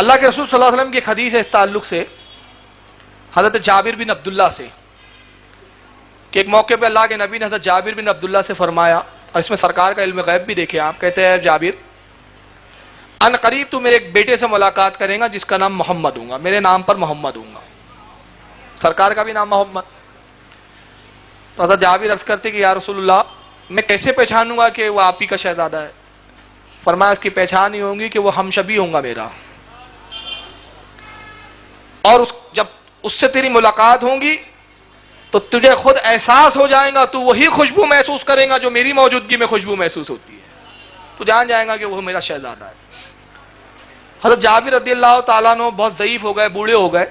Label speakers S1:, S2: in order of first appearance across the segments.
S1: اللہ کے رسول صلی اللہ علیہ وسلم کی ایک حدیث ہے اس تعلق سے حضرت جابر بن عبداللہ سے کہ ایک موقع پہ اللہ کے نبی نے حضرت جابر بن عبداللہ سے فرمایا، اور اس میں سرکار کا علم غیب بھی دیکھے آپ، کہتے ہیں جابر ان قریب تو میرے ایک بیٹے سے ملاقات کریں گا جس کا نام محمد ہوں گا، میرے نام پر محمد ہوں گا، سرکار کا بھی نام محمد۔ تو حضرت جابر عرض کرتے کہ یا رسول اللہ میں کیسے پہچانوں گا کہ وہ آپ ہی کا شہزادہ ہے؟ فرمایا اس کی پہچان ہی ہوگی کہ وہ ہم شبیہ ہوں گا میرا، اور جب اس سے تیری ملاقات ہوگی تو تجھے خود احساس ہو جائے گا، تو وہی خوشبو محسوس کرے گا جو میری موجودگی میں خوشبو محسوس ہوتی ہے، تو جان جائے گا کہ وہ میرا شہزادہ ہے۔ حضرت جابر رضی اللہ تعالیٰ عنہ بہت ضعیف ہو گئے، بوڑھے ہو گئے،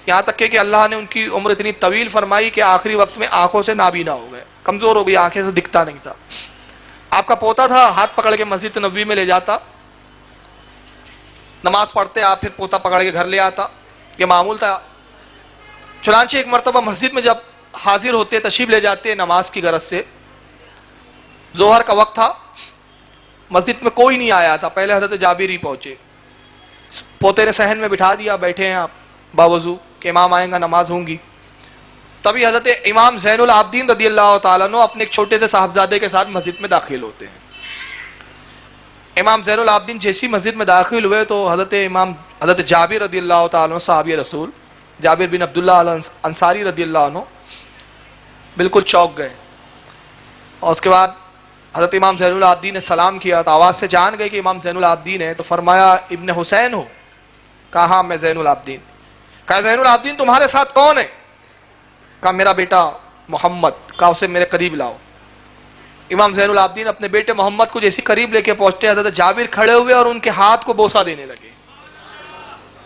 S1: یہاں تک کہ اللہ نے ان کی عمر اتنی طویل فرمائی کہ آخری وقت میں آنکھوں سے نابینا ہو گئے، کمزور ہو گئی، آنکھیں سے دکھتا نہیں تھا۔ آپ کا پوتا تھا، ہاتھ پکڑ کے مسجد نبوی میں لے جاتا، نماز پڑھتے آپ، پھر پوتا پکڑ کے گھر لے آتا، یہ معمول تھا۔ چنانچہ ایک مرتبہ مسجد میں جب حاضر ہوتے، تشریف لے جاتے نماز کی غرض سے، ظہر کا وقت تھا، مسجد میں کوئی نہیں آیا تھا، پہلے حضرت جابر ہی پہنچے، پوتے نے صحن میں بٹھا دیا، بیٹھے ہیں آپ باوضو کہ امام آئیں گا، نماز ہوں گی۔ تبھی حضرت امام زین العابدین رضی اللہ تعالیٰ عنہ اپنے ایک چھوٹے سے صاحبزادے کے ساتھ مسجد میں داخل ہوتے ہیں۔ امام زین العابدین جیسی مسجد میں داخل ہوئے تو حضرت جابر رضی اللہ تعالیٰ عنہ صحابی رسول جابر بن عبداللہ انصاری رضی اللہ عنہ بالکل چونک گئے، اور اس کے بعد حضرت امام زین العابدین نے سلام کیا تو آواز سے جان گئے کہ امام زین العابدین ہے، تو فرمایا ابن حسین ہو؟ کہا ہاں میں زین العابدین۔ کہا زین العابدین تمہارے ساتھ کون ہے؟ کہا میرا بیٹا محمد۔ کہا اسے میرے قریب لاؤ۔ امام زین العابدین اپنے بیٹے محمد کو جیسی قریب لے کے پہنچتے، حضرت جابر کھڑے ہوئے اور ان کے ہاتھ کو بوسہ دینے لگے۔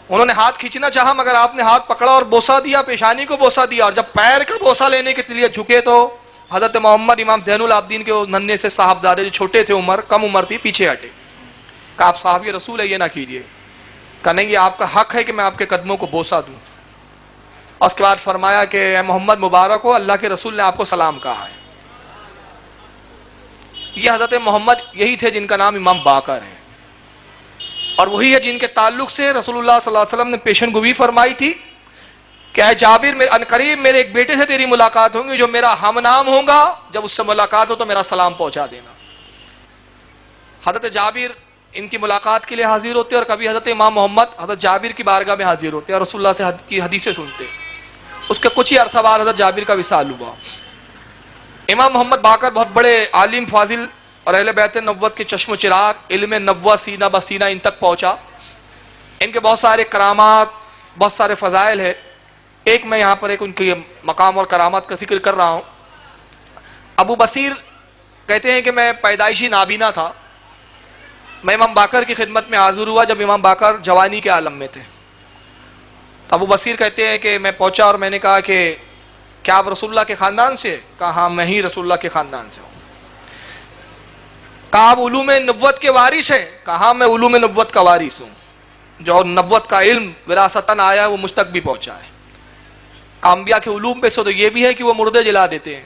S1: انہوں نے ہاتھ کھینچنا چاہا مگر آپ نے ہاتھ پکڑا اور بوسہ دیا، پیشانی کو بوسہ دیا، اور جب پیر کا بوسہ لینے کے لیے جھکے تو حضرت محمد امام زین العابدین کے ننھے سے صاحبزادے جو چھوٹے تھے، عمر کم عمر تھی، پیچھے ہٹے۔ کہا آپ صحابی رسول ہے، یہ نہ کیجیے۔ کہا نہیں، یہ آپ کا حق ہے کہ میں آپ کے قدموں کو بوسہ دوں۔ اور اس کے بعد فرمایا کہ اے محمد مبارک ہو، اللہ کے رسول نے آپ کو سلام کہا ہے۔ یہ حضرت محمد یہی تھے جن کا نام امام باقر ہے، اور وہی ہے جن کے تعلق سے رسول اللہ صلی اللہ علیہ وسلم نے پیشن گوئی فرمائی تھی کہ اے جابر ان قریب میرے ایک بیٹے سے تیری ملاقات ہوگی جو میرا ہم نام ہوگا، جب اس سے ملاقات ہو تو میرا سلام پہنچا دینا۔ حضرت جابر ان کی ملاقات کے لیے حاضر ہوتے، اور کبھی حضرت امام محمد حضرت جابر کی بارگاہ میں حاضر ہوتے اور رسول اللہ سے کی حدیثیں سنتے۔ اس کے کچھ ہی عرصہ بعد حضرت جابر کا وصال ہوا۔ امام محمد باقر بہت بڑے عالم فاضل اور اہل بیت نبوت کے چشم و چراغ، علم نبوت سینہ بسینہ ان تک پہنچا۔ ان کے بہت سارے کرامات، بہت سارے فضائل ہے۔ ایک میں یہاں پر ایک ان کے مقام اور کرامات کا ذکر کر رہا ہوں۔ ابو بصیر کہتے ہیں کہ میں پیدائشی نابینا تھا، میں امام باقر کی خدمت میں حاضر ہوا جب امام باقر جوانی کے عالم میں تھے۔ تو ابو بصیر کہتے ہیں کہ میں پہنچا اور میں نے کہا کہ کیا آپ رسول اللہ کے خاندان سے؟ کہا ہاں میں ہی رسول اللہ کے خاندان سے ہوں۔ کہا آپ علوم نبوت کے وارث ہیں؟ کہا ہاں میں علوم نبوت کا وارث ہوں، جو نبوت کا علم وراثتاً آیا ہے وہ مجھ تک بھی پہنچا ہے۔ انبیاء کے علوم میں سے تو یہ بھی ہے کہ وہ مردے جلا دیتے ہیں،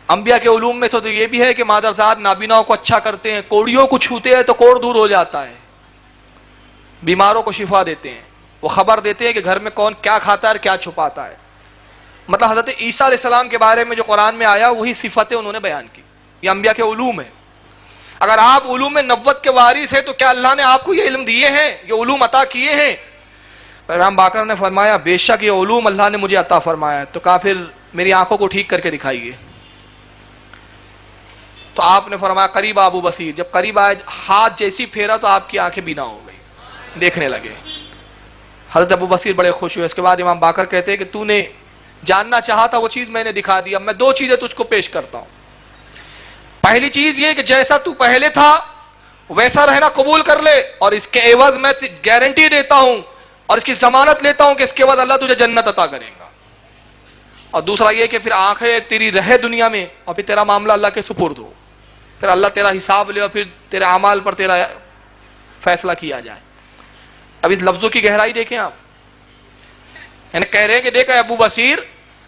S1: انبیاء کے علوم میں سے تو یہ بھی ہے کہ مادرزاد نابیناؤں کو اچھا کرتے ہیں، کوڑیوں کو چھوتے ہیں تو کوڑ دور ہو جاتا ہے، بیماروں کو شفا دیتے ہیں، وہ خبر دیتے ہیں کہ گھر میں کون کیا کھاتا ہے اور کیا چھپاتا ہے۔ مطلب حضرت عیسیٰ علیہ السلام کے بارے میں جو قرآن میں آیا وہی صفتیں انہوں نے بیان کی، یہ انبیاء کے علوم ہیں۔ اگر آپ علوم نبوت کے وارث ہیں تو کیا اللہ نے آپ کو یہ علم دیے ہیں، یہ علوم عطا کیے ہیں؟ امام باقر نے فرمایا بے شک یہ علوم اللہ نے مجھے عطا فرمایا ہے۔ تو کہا پھر میری آنکھوں کو ٹھیک کر کے دکھائیے۔ تو آپ نے فرمایا قریب ابو بصیر، جب قریب آئے ہاتھ جیسی پھیرا تو آپ کی آنکھیں بینا ہو گئی، دیکھنے لگے۔ حضرت ابو بصیر بڑے خوش ہوئے۔ اس کے بعد امام باقر کہتے ہیں کہ تو نے جاننا چاہا تھا وہ چیز میں نے دکھا دی، اب میں دو چیزیں تجھ کو پیش کرتا ہوں۔ پہلی چیز یہ کہ جیسا تو پہلے تھا ویسا رہنا قبول کر لے، اور اس کے عوض میں گارنٹی دیتا ہوں اور اس کی ضمانت لیتا ہوں کہ اس کے بعد اللہ تجھے جنت عطا کرے گا۔ اور دوسرا یہ کہ پھر آنکھیں تیری رہے دنیا میں اور پھر تیرا معاملہ اللہ کے سپرد ہو، پھر اللہ تیرا حساب لے اور پھر تیرے اعمال پر تیرا فیصلہ کیا جائے۔ اب اس لفظوں کی گہرائی دیکھیں آپ، یعنی کہہ رہے ہیں کہ دیکھا ابو بصیر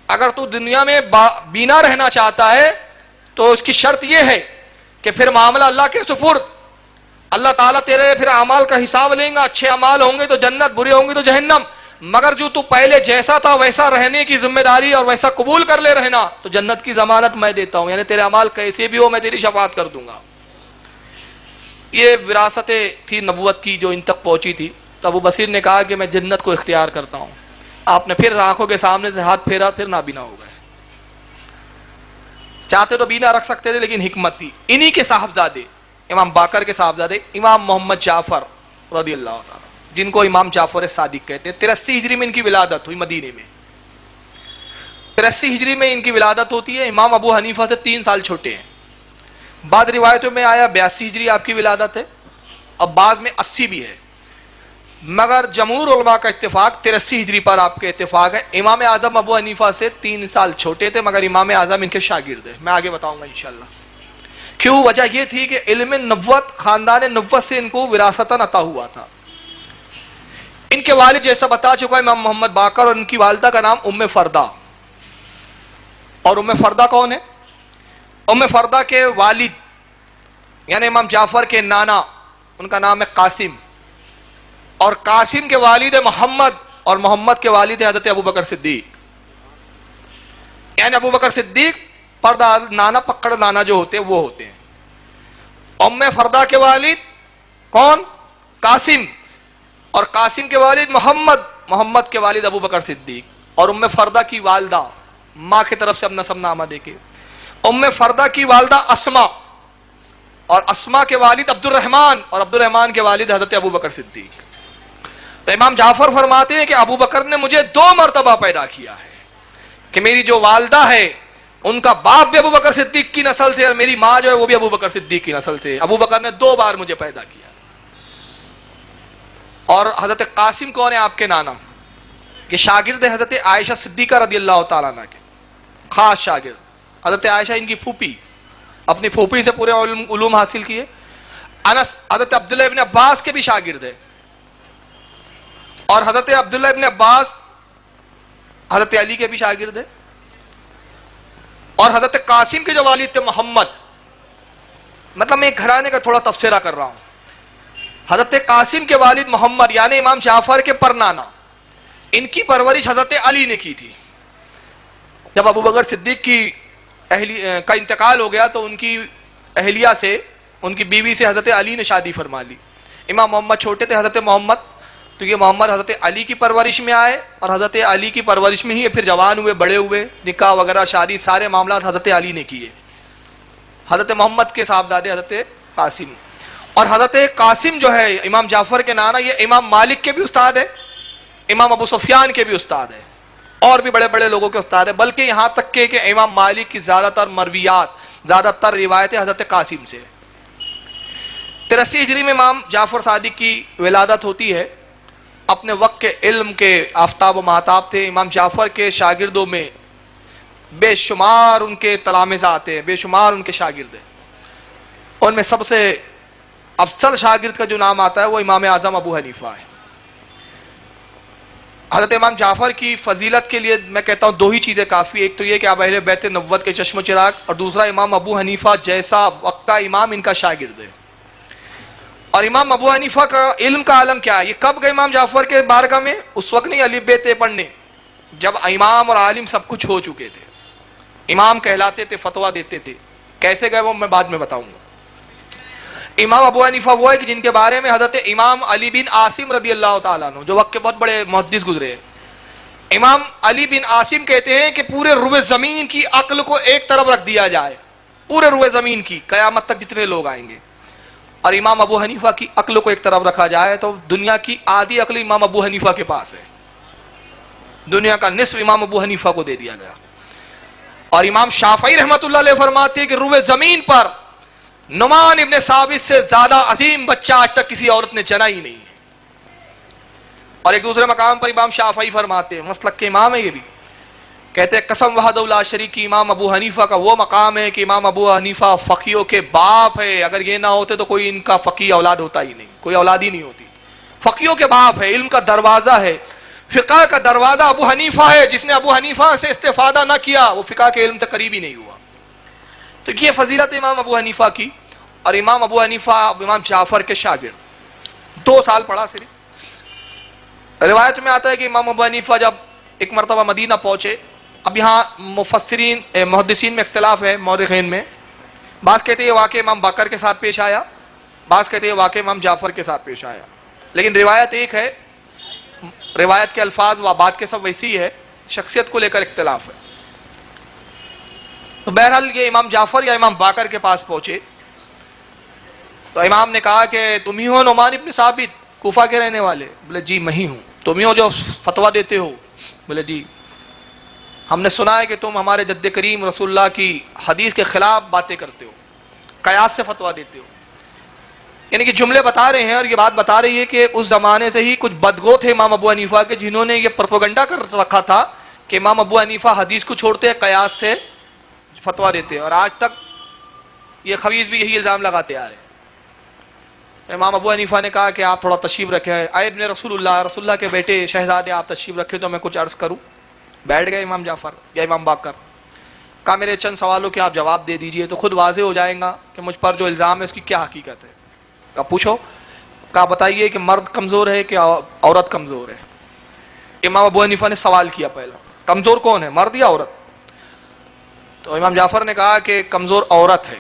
S1: اگر تو دنیا میں بینا رہنا چاہتا ہے تو اس کی شرط یہ ہے کہ پھر معاملہ اللہ کے سپرد، اللہ تعالیٰ تیرے پھر اعمال کا حساب لیں گا، اچھے اعمال ہوں گے تو جنت، برے ہوں گے تو جہنم، مگر جو تو پہلے جیسا تھا ویسا رہنے کی ذمہ داری اور ویسا قبول کر لے رہنا تو جنت کی ضمانت میں دیتا ہوں، یعنی تیرے اعمال کیسے بھی ہو میں تیری شفاعت کر دوں گا۔ یہ وراثتیں تھی نبوت کی جو ان تک پہنچی تھی۔ تو ابو بصیر نے کہا کہ میں جنت کو اختیار کرتا ہوں۔ آپ نے پھر آنکھوں کے سامنے سے ہاتھ پھیرا، پھر نابینا ہو گئے۔ چاہتے تو بینا رکھ سکتے تھے لیکن حکمت تھی۔ انہی کے صاحبزادے، امام باقر کے صاحبزادے امام محمد جعفر رضی اللہ تعالیٰ، جن کو امام جعفر صادق کہتے ہیں، 83 ہجری میں ان کی ولادت ہوئی مدینے میں۔ 83 ہجری میں ان کی ولادت ہوتی ہے۔ امام ابو حنیفہ سے 3 سال چھوٹے ہیں۔ بعض روایتوں میں آیا 82 ہجری آپ کی ولادت ہے، اور بعض میں 80 بھی ہے، مگر جمہور علماء کا اتفاق 83 ہجری پر آپ کے اتفاق ہے۔ امام اعظم ابو حنیفہ سے 3 سال چھوٹے تھے، مگر امام اعظم ان کے شاگرد ہیں، میں آگے بتاؤں گا انشاءاللہ۔ کیوں؟ وجہ یہ تھی کہ علم نبوت، خاندان نبوت سے ان کو وراثتاً عطا ہوا تھا۔ ان کے والد جیسا بتا چکا امام محمد باقر، اور ان کی والدہ کا نام ام فردہ۔ اور ام فردہ کون ہے؟ ام فردہ کے والد یعنی امام جعفر کے نانا، ان کا نام ہے قاسم، اور قاسم کے والد محمد، اور محمد کے والد حضرت ابو بکر صدیق، یعنی ابو بکر صدیق پردہ نانا، پکڑ نانا جو ہوتے ہیں وہ ہوتے ہیں۔ ام فردہ کے والد کون؟ قاسم، اور قاسم کے والد محمد، محمد کے والد ابو بکر صدیق، اور ام فردہ کی والدہ، ماں کی طرف سے اب نسب نامہ دیکھے، ام فردہ کی والدہ اسما، اور اسما کے والد عبد الرحمن، اور عبد الرحمن کے والد حضرت ابو بکر صدیق۔ تو امام جعفر فرماتے ہیں کہ ابو بکر نے مجھے 2 مرتبہ پیدا کیا ہے، کہ میری جو والدہ ہے ان کا باپ بھی ابو بکر صدیق کی نسل سے، اور میری ماں جو ہے وہ بھی ابو بکر صدیق کی نسل سے۔ ابو بکر نے 2 بار مجھے پیدا کیا۔ اور حضرت قاسم کون ہے؟ آپ کے نانا، یہ شاگرد ہے حضرت عائشہ صدیقہ رضی اللہ تعالیٰ عنہ کے، خاص شاگرد۔ حضرت عائشہ ان کی پھوپھی، اپنی پھوپھی سے پورے علوم حاصل کیے۔ انس حضرت عبداللہ ابن عباس کے بھی شاگرد ہے، اور حضرت عبداللہ ابن عباس حضرت علی کے بھی شاگرد ہے۔ اور حضرت قاسم کے جو والد تھے محمد، مطلب میں گھرانے کا تھوڑا تبصرہ کر رہا ہوں، حضرت قاسم کے والد محمد یعنی امام جعفر کے پرنانا، ان کی پرورش حضرت علی نے کی تھی۔ جب ابو بکر صدیق کی کا انتقال ہو گیا تو ان کی اہلیہ سے، ان کی بیوی سے حضرت علی نے شادی فرما لی۔ امام محمد چھوٹے تھے، حضرت محمد، تو یہ محمد حضرت علی کی پرورش میں آئے، اور حضرت علی کی پرورش میں ہی پھر جوان ہوئے، بڑے ہوئے، نکاح وغیرہ، شادی، سارے معاملات حضرت علی نے کیے۔ حضرت محمد کے صاحبزادے حضرت قاسم، اور حضرت قاسم جو ہے امام جعفر کے نانا، یہ امام مالک کے بھی استاد ہے، امام ابو سفیان کے بھی استاد ہے، اور بھی بڑے بڑے لوگوں کے استاد ہے، بلکہ یہاں تک کہ امام مالک کی زیادہ تر مرویات، زیادہ تر روایتیں حضرت قاسم سے۔ 83 ہجری میں امام جعفر صادق کی ولادت ہوتی ہے۔ اپنے وقت کے علم کے آفتاب و مہتاب تھے۔ امام جعفر کے شاگردوں میں بے شمار ان کے تلامذہ آتے ہیں، بے شمار ان کے شاگرد ہیں۔ ان میں سب سے افضل شاگرد کا جو نام آتا ہے وہ امام اعظم ابو حنیفہ ہے۔ حضرت امام جعفر کی فضیلت کے لیے میں کہتا ہوں 2 ہی چیزیں کافی، ایک تو یہ کہ آپ اہل بیت نبوت کے چشم و چراغ، اور دوسرا امام ابو حنیفہ جیسا وقت کا امام ان کا شاگرد ہے۔ اور امام ابو حنیفہ کا علم کا عالم کیا ہے؟ یہ کب گئے امام جعفر کے بارگاہ میں؟ اس وقت نہیں الف ب ت پڑھنے، جب امام اور عالم سب کچھ ہو چکے تھے، امام کہلاتے تھے، فتویٰ دیتے تھے۔ کیسے گئے وہ میں بعد میں بتاؤں گا۔ امام ابو حنیفہ وہ ہے کہ جن کے بارے میں حضرت امام علی بن عاصم رضی اللہ تعالیٰ عنہ، جو وقت کے بہت بڑے محدث گزرے ہیں، امام علی بن عاصم کہتے ہیں کہ پورے روئے زمین کی عقل کو ایک طرف رکھ دیا جائے، پورے روئے زمین کی، قیامت تک جتنے لوگ آئیں گے، اور امام ابو حنیفہ کی عقل کو ایک طرف رکھا جائے تو دنیا کی آدھی عقل امام ابو حنیفہ کے پاس ہے، دنیا کا نصف امام ابو حنیفہ کو دے دیا گیا۔ اور امام شافعی رحمۃ اللہ علیہ فرماتے ہیں کہ روئے زمین پر نعمان ابن ثابت سے زیادہ عظیم بچہ آج تک کسی عورت نے جنا ہی نہیں ہے۔ اور ایک دوسرے مقام پر امام شافعی فرماتے ہیں، مسلک کے امام ہے یہ بھی، کہتے ہیں قسم وحدہ لا شریک کی امام ابو حنیفہ کا وہ مقام ہے کہ امام ابو حنیفہ فقیوں کے باپ ہے، اگر یہ نہ ہوتے تو کوئی ان کا فقی اولاد ہوتا ہی نہیں، کوئی اولاد ہی نہیں ہوتی۔ فقیوں کے باپ ہے، علم کا دروازہ ہے، فقہ کا دروازہ ابو حنیفہ ہے، جس نے ابو حنیفہ سے استفادہ نہ کیا وہ فقہ کے علم سے قریب ہی نہیں ہوا۔ تو یہ فضیلت امام ابو حنیفہ کی۔ اور امام ابو حنیفہ امام جعفر کے شاگرد، 2 سال پڑھا صرف۔ روایت میں آتا ہے کہ امام ابو حنیفہ جب ایک مرتبہ مدینہ پہنچے، اب یہاں مفسرین محدثین میں اختلاف ہے، مورخین میں، بعض کہتے ہیں یہ واقعہ امام باقر کے ساتھ پیش آیا، بعض کہتے ہیں یہ واقعہ امام جعفر کے ساتھ پیش آیا، لیکن روایت ایک ہے، روایت کے الفاظ و بات کے سب ویسی ہے، شخصیت کو لے کر اختلاف ہے۔ تو بہرحال یہ امام جعفر یا امام باقر کے پاس پہنچے تو امام نے کہا کہ تم ہی ہو نعمان ابن ثابت کوفہ کے رہنے والے؟ بولے جی میں ہی ہوں۔ تم ہی ہو جو فتویٰ دیتے ہو؟ بولے جی، ہم نے سنا ہے کہ تم ہمارے جد کریم رسول اللہ کی حدیث کے خلاف باتیں کرتے ہو، قیاس سے فتویٰ دیتے ہو۔ یعنی کہ جملے بتا رہے ہیں، اور یہ بات بتا رہی ہے کہ اس زمانے سے ہی کچھ بدگو تھے امام ابو حنیفہ کے، جنہوں نے یہ پروپیگنڈا کر رکھا تھا کہ امام ابو حنیفہ حدیث کو چھوڑتے ہیں، قیاس سے فتویٰ دیتے ہیں، اور آج تک یہ خبیث بھی یہی الزام لگاتے آ رہے ہیں۔ امام ابو حنیفہ نے کہا کہ آپ تھوڑا تشریف رکھیں، اے ابن رسول اللہ کے بیٹے شہزادے آپ تشریف رکھیں تو میں کچھ عرض کروں۔ بیٹھ گئے امام جعفر یا امام باقر، کہا میرے چند سوالوں کے آپ جواب دے دیجئے تو خود واضح ہو جائے گا کہ مجھ پر جو الزام ہے اس کی کیا حقیقت ہے۔ کہا پوچھو۔ کہا بتائیے کہ مرد کمزور ہے کہ عورت کمزور ہے؟ امام ابو حنیفہ نے سوال کیا پہلا، کمزور کون ہے، مرد یا عورت؟ تو امام جعفر نے کہا کہ کمزور عورت ہے،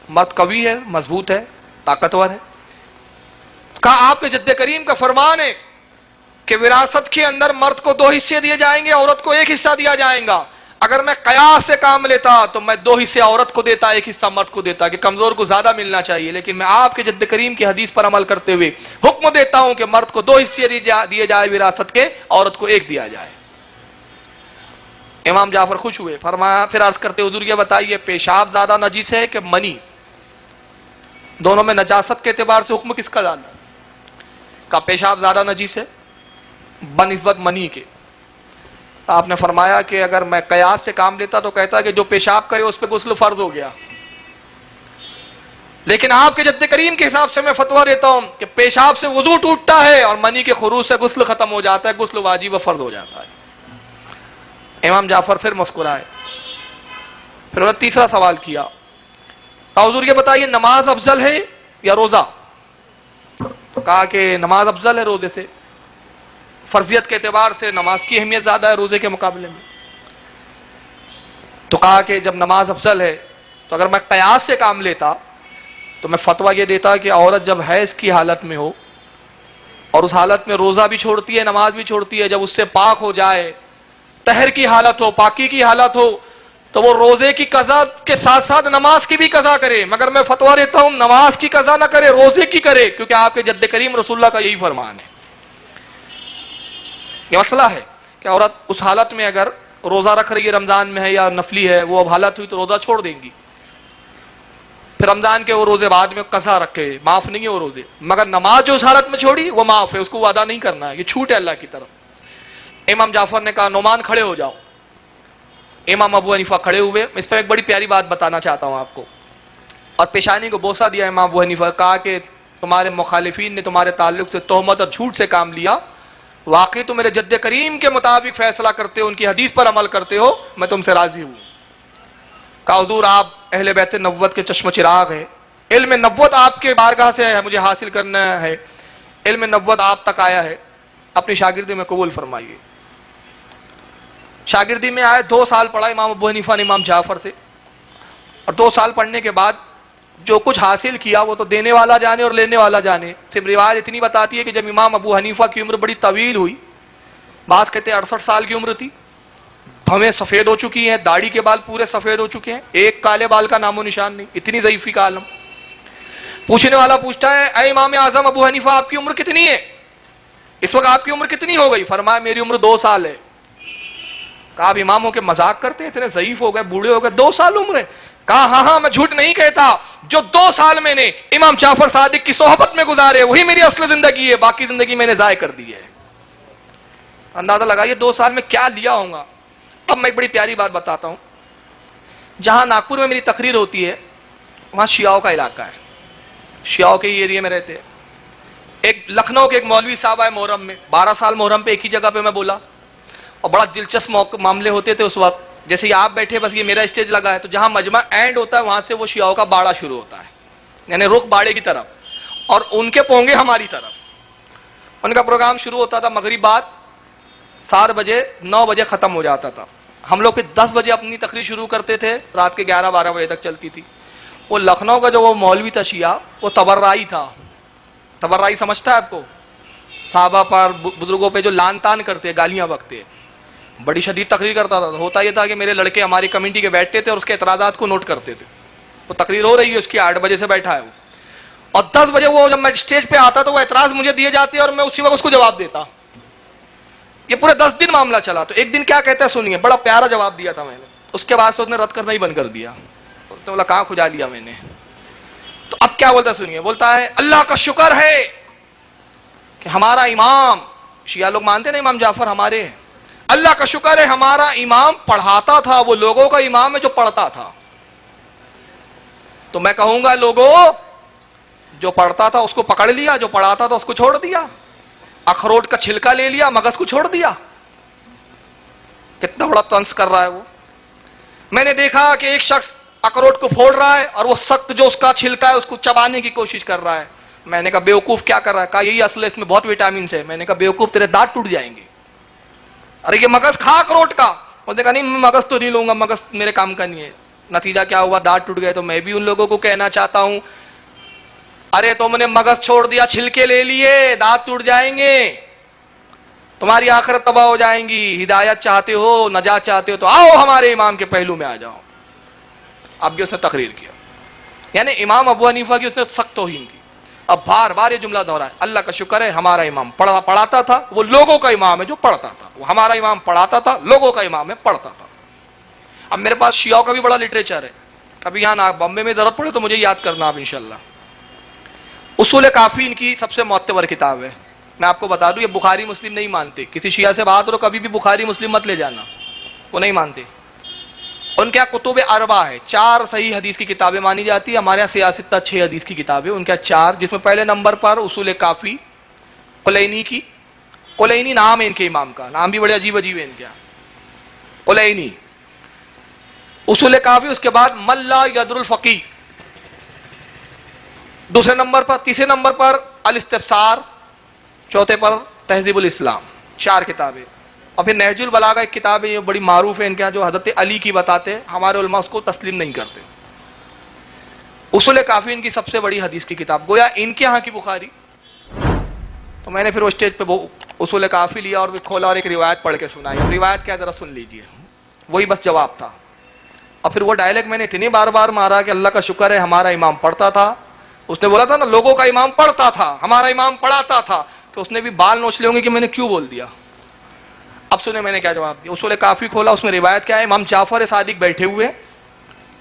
S1: مرد قوی ہے، مضبوط ہے، طاقتور ہے۔ کہا آپ کے جد کریم کا فرمان ہے کہ وراثت کے اندر مرد کو 2 حصے دیے جائیں گے، عورت کو 1 حصہ دیا جائے گا۔ اگر میں قیاس سے کام لیتا تو میں 2 حصے عورت کو دیتا، 1 حصہ مرد کو دیتا، کہ کمزور کو زیادہ ملنا چاہیے، لیکن میں آپ کے جد کریم کی حدیث پر عمل کرتے ہوئے حکم دیتا ہوں کہ مرد کو 2 حصے دیے جائے وراثت کے، عورت کو 1 دیا جائے۔ امام جعفر خوش ہوئے، فرمایا پھر عرض کرتے حضور یہ بتائیے پیشاب زیادہ نجس ہے کہ منی؟ دونوں میں نجاست کے اعتبار سے حکم کس کا زیادہ؟ کہا پیشاب زیادہ نجس ہے بنسبت منی کے۔ آپ نے فرمایا کہ اگر میں قیاس سے کام لیتا تو کہتا کہ جو پیشاب کرے اس پہ غسل فرض ہو گیا، لیکن آپ کے جد کریم کے حساب سے میں فتویٰ دیتا ہوں کہ پیشاب سے وضو ٹوٹتا ہے اور منی کے خروج سے غسل ختم ہو جاتا ہے، غسل واجب و فرض ہو جاتا ہے۔ امام جعفر پھر مسکرائے، پھر انہوں نے تیسرا سوال کیا، حضور یہ بتائیے نماز افضل ہے یا روزہ؟ کہا کہ نماز افضل ہے روزے سے، فرضیت کے اعتبار سے نماز کی اہمیت زیادہ ہے روزے کے مقابلے میں۔ تو کہا کہ جب نماز افضل ہے تو اگر میں قیاس سے کام لیتا تو میں فتویٰ یہ دیتا کہ عورت جب حیض کی حالت میں ہو اور اس حالت میں روزہ بھی چھوڑتی ہے نماز بھی چھوڑتی ہے، جب اس سے پاک ہو جائے، طہر کی حالت ہو، پاکی کی حالت ہو، تو وہ روزے کی قضا کے ساتھ ساتھ نماز کی بھی قضا کرے، مگر میں فتویٰ دیتا ہوں نماز کی قضا نہ کرے، روزے کی کرے، کیونکہ آپ کے جد کریم رسول اللہ کا یہی فرمان ہے۔ یہ مسئلہ ہے کہ عورت اس حالت میں اگر روزہ رکھ رہی ہے، رمضان میں ہے یا نفلی ہے، وہ اب حالت ہوئی تو روزہ چھوڑ دیں گی، پھر رمضان کے وہ روزے بعد میں قضا رکھے، معاف نہیں ہے وہ روزے، مگر نماز جو اس حالت میں چھوڑی وہ معاف ہے، اس کو ادا نہیں کرنا ہے، یہ چھوٹ ہے اللہ کی طرف۔ امام جعفر نے کہا نعمان کھڑے ہو جاؤ۔ امام ابو حنیفہ کھڑے ہوئے۔ اس پہ ایک بڑی پیاری بات بتانا چاہتا ہوں آپ کو، اور پیشانی کو بوسہ دیا امام ابو حنیفہ، کہا کہ تمہارے مخالفین نے تمہارے تعلق سے تہمت اور جھوٹ سے کام لیا، واقعی تو میرے جد کریم کے مطابق فیصلہ کرتے ہو، ان کی حدیث پر عمل کرتے ہو، میں تم سے راضی ہوں۔ کہا حضور آپ اہل بیت نبوت کے چشم چراغ ہے، علم نبوت آپ کے بارگاہ سے ہے، مجھے حاصل کرنا ہے، علم نبوت آپ تک آیا ہے، اپنی شاگردی میں قبول فرمائیے۔ شاگردی میں آئے، 2 سال پڑھا امام ابو حنیفہ نے امام جعفر سے، اور 2 سال پڑھنے کے بعد جو کچھ حاصل کیا وہ تو دینے والا جانے اور لینے والا جانے۔ صرف روایت اتنی بتاتی ہے کہ جب امام ابو حنیفہ کی عمر بڑی طویل ہوئی، بعض کہتے ہیں 68 سال کی عمر تھی، بھویں سفید ہو چکی ہیں، داڑھی کے بال پورے سفید ہو چکے ہیں، ایک کالے بال کا نام و نشان نہیں، اتنی ضعیفی کا عالم۔ پوچھنے والا پوچھتا ہے اے امام اعظم ابو حنیفہ آپ کی عمر کتنی ہے اس وقت، آپ کی عمر کتنی ہو گئی؟ فرمایا میری عمر 2 سال ہے۔ کہا آپ اماموں کے مذاق کرتے ہیں، اتنے ضعیف ہو گئے، بوڑھے ہو گئے، 2 سال عمر ہے؟ کہا ہاں میں جھوٹ نہیں کہتا، جو 2 سال میں نے امام جعفر صادق کی صحبت میں گزارے وہی میری اصل زندگی ہے، باقی زندگی میں نے ضائع کر دی ہے۔ اندازہ لگائیے 2 سال میں کیا لیا ہوگا۔ اب میں ایک بڑی پیاری بات بتاتا ہوں، جہاں ناگپور میں میری تقریر ہوتی ہے وہاں شیعوں کا علاقہ ہے، شیعوں کے ایریے میں رہتے ہیں۔ ایک لکھنؤ کے ایک مولوی صاحب آئے محرم میں، 12 سال محرم پہ ایک ہی جگہ پہ میں بولا، اور بڑا دلچسپ معاملے ہوتے تھے اس وقت، جیسے یہ آپ بیٹھے بس یہ میرا اسٹیج لگا ہے، تو جہاں مجمع اینڈ ہوتا ہے وہاں سے وہ شیعوں کا باڑہ شروع ہوتا ہے، یعنی رخ باڑے کی طرف, اور ان کے پونگے ہماری طرف. ان کا پروگرام شروع ہوتا تھا مغرب بعد 7 بجے, 9 بجے ختم ہو جاتا تھا. ہم لوگ پھر 10 بجے اپنی تقریر شروع کرتے تھے, رات کے 11-12 بجے تک چلتی تھی. وہ لکھنؤ کا جو وہ مولوی تھا شیعہ, وہ تبرعی تھا. تبرعی سمجھتا ہے آپ کو؟ صحابہ پر, بزرگوں پہ جو لان تان کرتے, گالیاں بکتے. بڑی شدید تقریر کرتا تھا. ہوتا یہ تھا کہ میرے لڑکے ہماری کمیونٹی کے بیٹھتے تھے اور اس کے اعتراضات کو نوٹ کرتے تھے. وہ تقریر ہو رہی ہے اس کی, 8 بجے سے بیٹھا ہے وہ, اور 10 بجے وہ جب میں اسٹیج پہ آتا تو وہ اعتراض مجھے دیے جاتے اور میں اسی وقت اس کو جواب دیتا. یہ پورے 10 دن معاملہ چلا. تو ایک دن کیا کہتا ہے سنیے, بڑا پیارا جواب دیا تھا میں نے. اس کے بعد سے اس نے رد کرنا ہی بند کر دیا. تو بولا کہاں کھجا لیا میں نے. تو اب کیا بولتا سنیے, بولتا ہے اللہ کا شکر ہے کہ ہمارا امام, شیعہ لوگ مانتے نا امام جعفر ہمارے, اللہ کا شکر ہے ہمارا امام پڑھاتا تھا, وہ لوگوں کا امام ہے جو پڑھتا تھا. تو میں کہوں گا لوگوں, جو پڑھتا تھا اس کو پکڑ لیا, جو پڑھاتا تھا اس کو چھوڑ دیا, اخروٹ کا چھلکا لے لیا, مغز کو چھوڑ دیا. کتنا بڑا طنز کر رہا ہے وہ. میں نے دیکھا کہ ایک شخص اخروٹ کو پھوڑ رہا ہے اور وہ سخت جو اس کا چھلکا ہے اس کو چبانے کی کوشش کر رہا ہے. میں نے کہا بیوقوف کیا کر رہا ہے؟ کہا یہی اصل ہے, اس میں بہت وٹامنس ہے. میں نے کہا بیوقوف تیرے دانت ٹوٹ جائیں گے. ارے یہ مغز کھا اخروٹ کا. اس نے کہا نہیں میں مغز تو نہیں لوں گا, مغز میرے کام کا نہیں ہے. نتیجہ کیا ہوا, دانت ٹوٹ گئے. تو میں بھی ان لوگوں کو کہنا چاہتا ہوں, ارے تم نے مغز چھوڑ دیا, چھلکے لے لیے, دانت ٹوٹ جائیں گے, تمہاری آخرت تباہ ہو جائیں گی. ہدایت چاہتے ہو, نجات چاہتے ہو تو آؤ ہمارے امام کے پہلو میں آ جاؤ. اب بھی اس نے تقریر کیا, یعنی امام ابو حنیفہ کی اس نے سخت توہین کی. اب بار بار یہ جملہ دہرایا, اللہ کا شکر ہے ہمارا امام پڑھاتا تھا, وہ لوگوں کا امام ہے جو پڑھتا تھا. وہ ہمارا امام پڑھاتا تھا, لوگوں کا امام ہے پڑھتا تھا. اب میرے پاس شیعوں کا بھی بڑا لٹریچر ہے, کبھی یہاں بمبے میں ضرورت پڑے تو مجھے یاد کرنا آپ انشاءاللہ. اصول کافی ان کی سب سے معتبر کتاب ہے. میں آپ کو بتا دوں, یہ بخاری مسلم نہیں مانتے. کسی شیعہ سے بات ہو کبھی بھی بخاری مسلم مت لے جانا, وہ نہیں مانتے. ان کے یہاں کتب اربع ہے, 4 صحیح حدیث کی کتابیں مانی جاتی ہے. ہمارے یہاں سیاستہ 6 حدیث کی کتابیں, ان کے یہاں 4, جس میں پہلے نمبر پر اصول کافی قلینی کی. قلینی نام ہے ان کے امام کا, نام بھی بڑے عجیب عجیب ہے ان کے یہاں, قلینی. اصول کافی, اس کے بعد ملا یدر الفقی دوسرے نمبر پر. تیسرے نمبر پر الاستفسار, چوتھے پر تہذیب الاسلام. 4 کتابیں. اور پھر نہج البلاغہ ایک کتاب ہے, یہ بڑی معروف ہے ان کے یہاں, جو حضرت علی کی بتاتے. ہمارے علماء اس کو تسلیم نہیں کرتے. اصول کافی ان کی سب سے بڑی حدیث کی کتاب, گویا ان کے یہاں کی بخاری. تو میں نے پھر وہ اسٹیج پہ وہ اصول کافی لیا اور کھولا اور ایک روایت پڑھ کے سنائی. روایت کیا ذرا سن لیجئے, وہی بس جواب تھا. اور پھر وہ ڈائلیکٹ میں نے اتنی بار بار مارا کہ اللہ کا شکر ہے ہمارا امام پڑھتا تھا. اس نے بولا تھا نا لوگوں کا امام پڑھتا تھا, ہمارا امام پڑھاتا تھا, کہ اس نے بھی بال نوچ لے ہوں گے کہ میں نے کیوں بول دیا. اب سنیں میں نے کیا جواب دیا. اصول کافی کھولا, اس میں روایت کیا ہے, امام جعفر صادق بیٹھے ہوئے,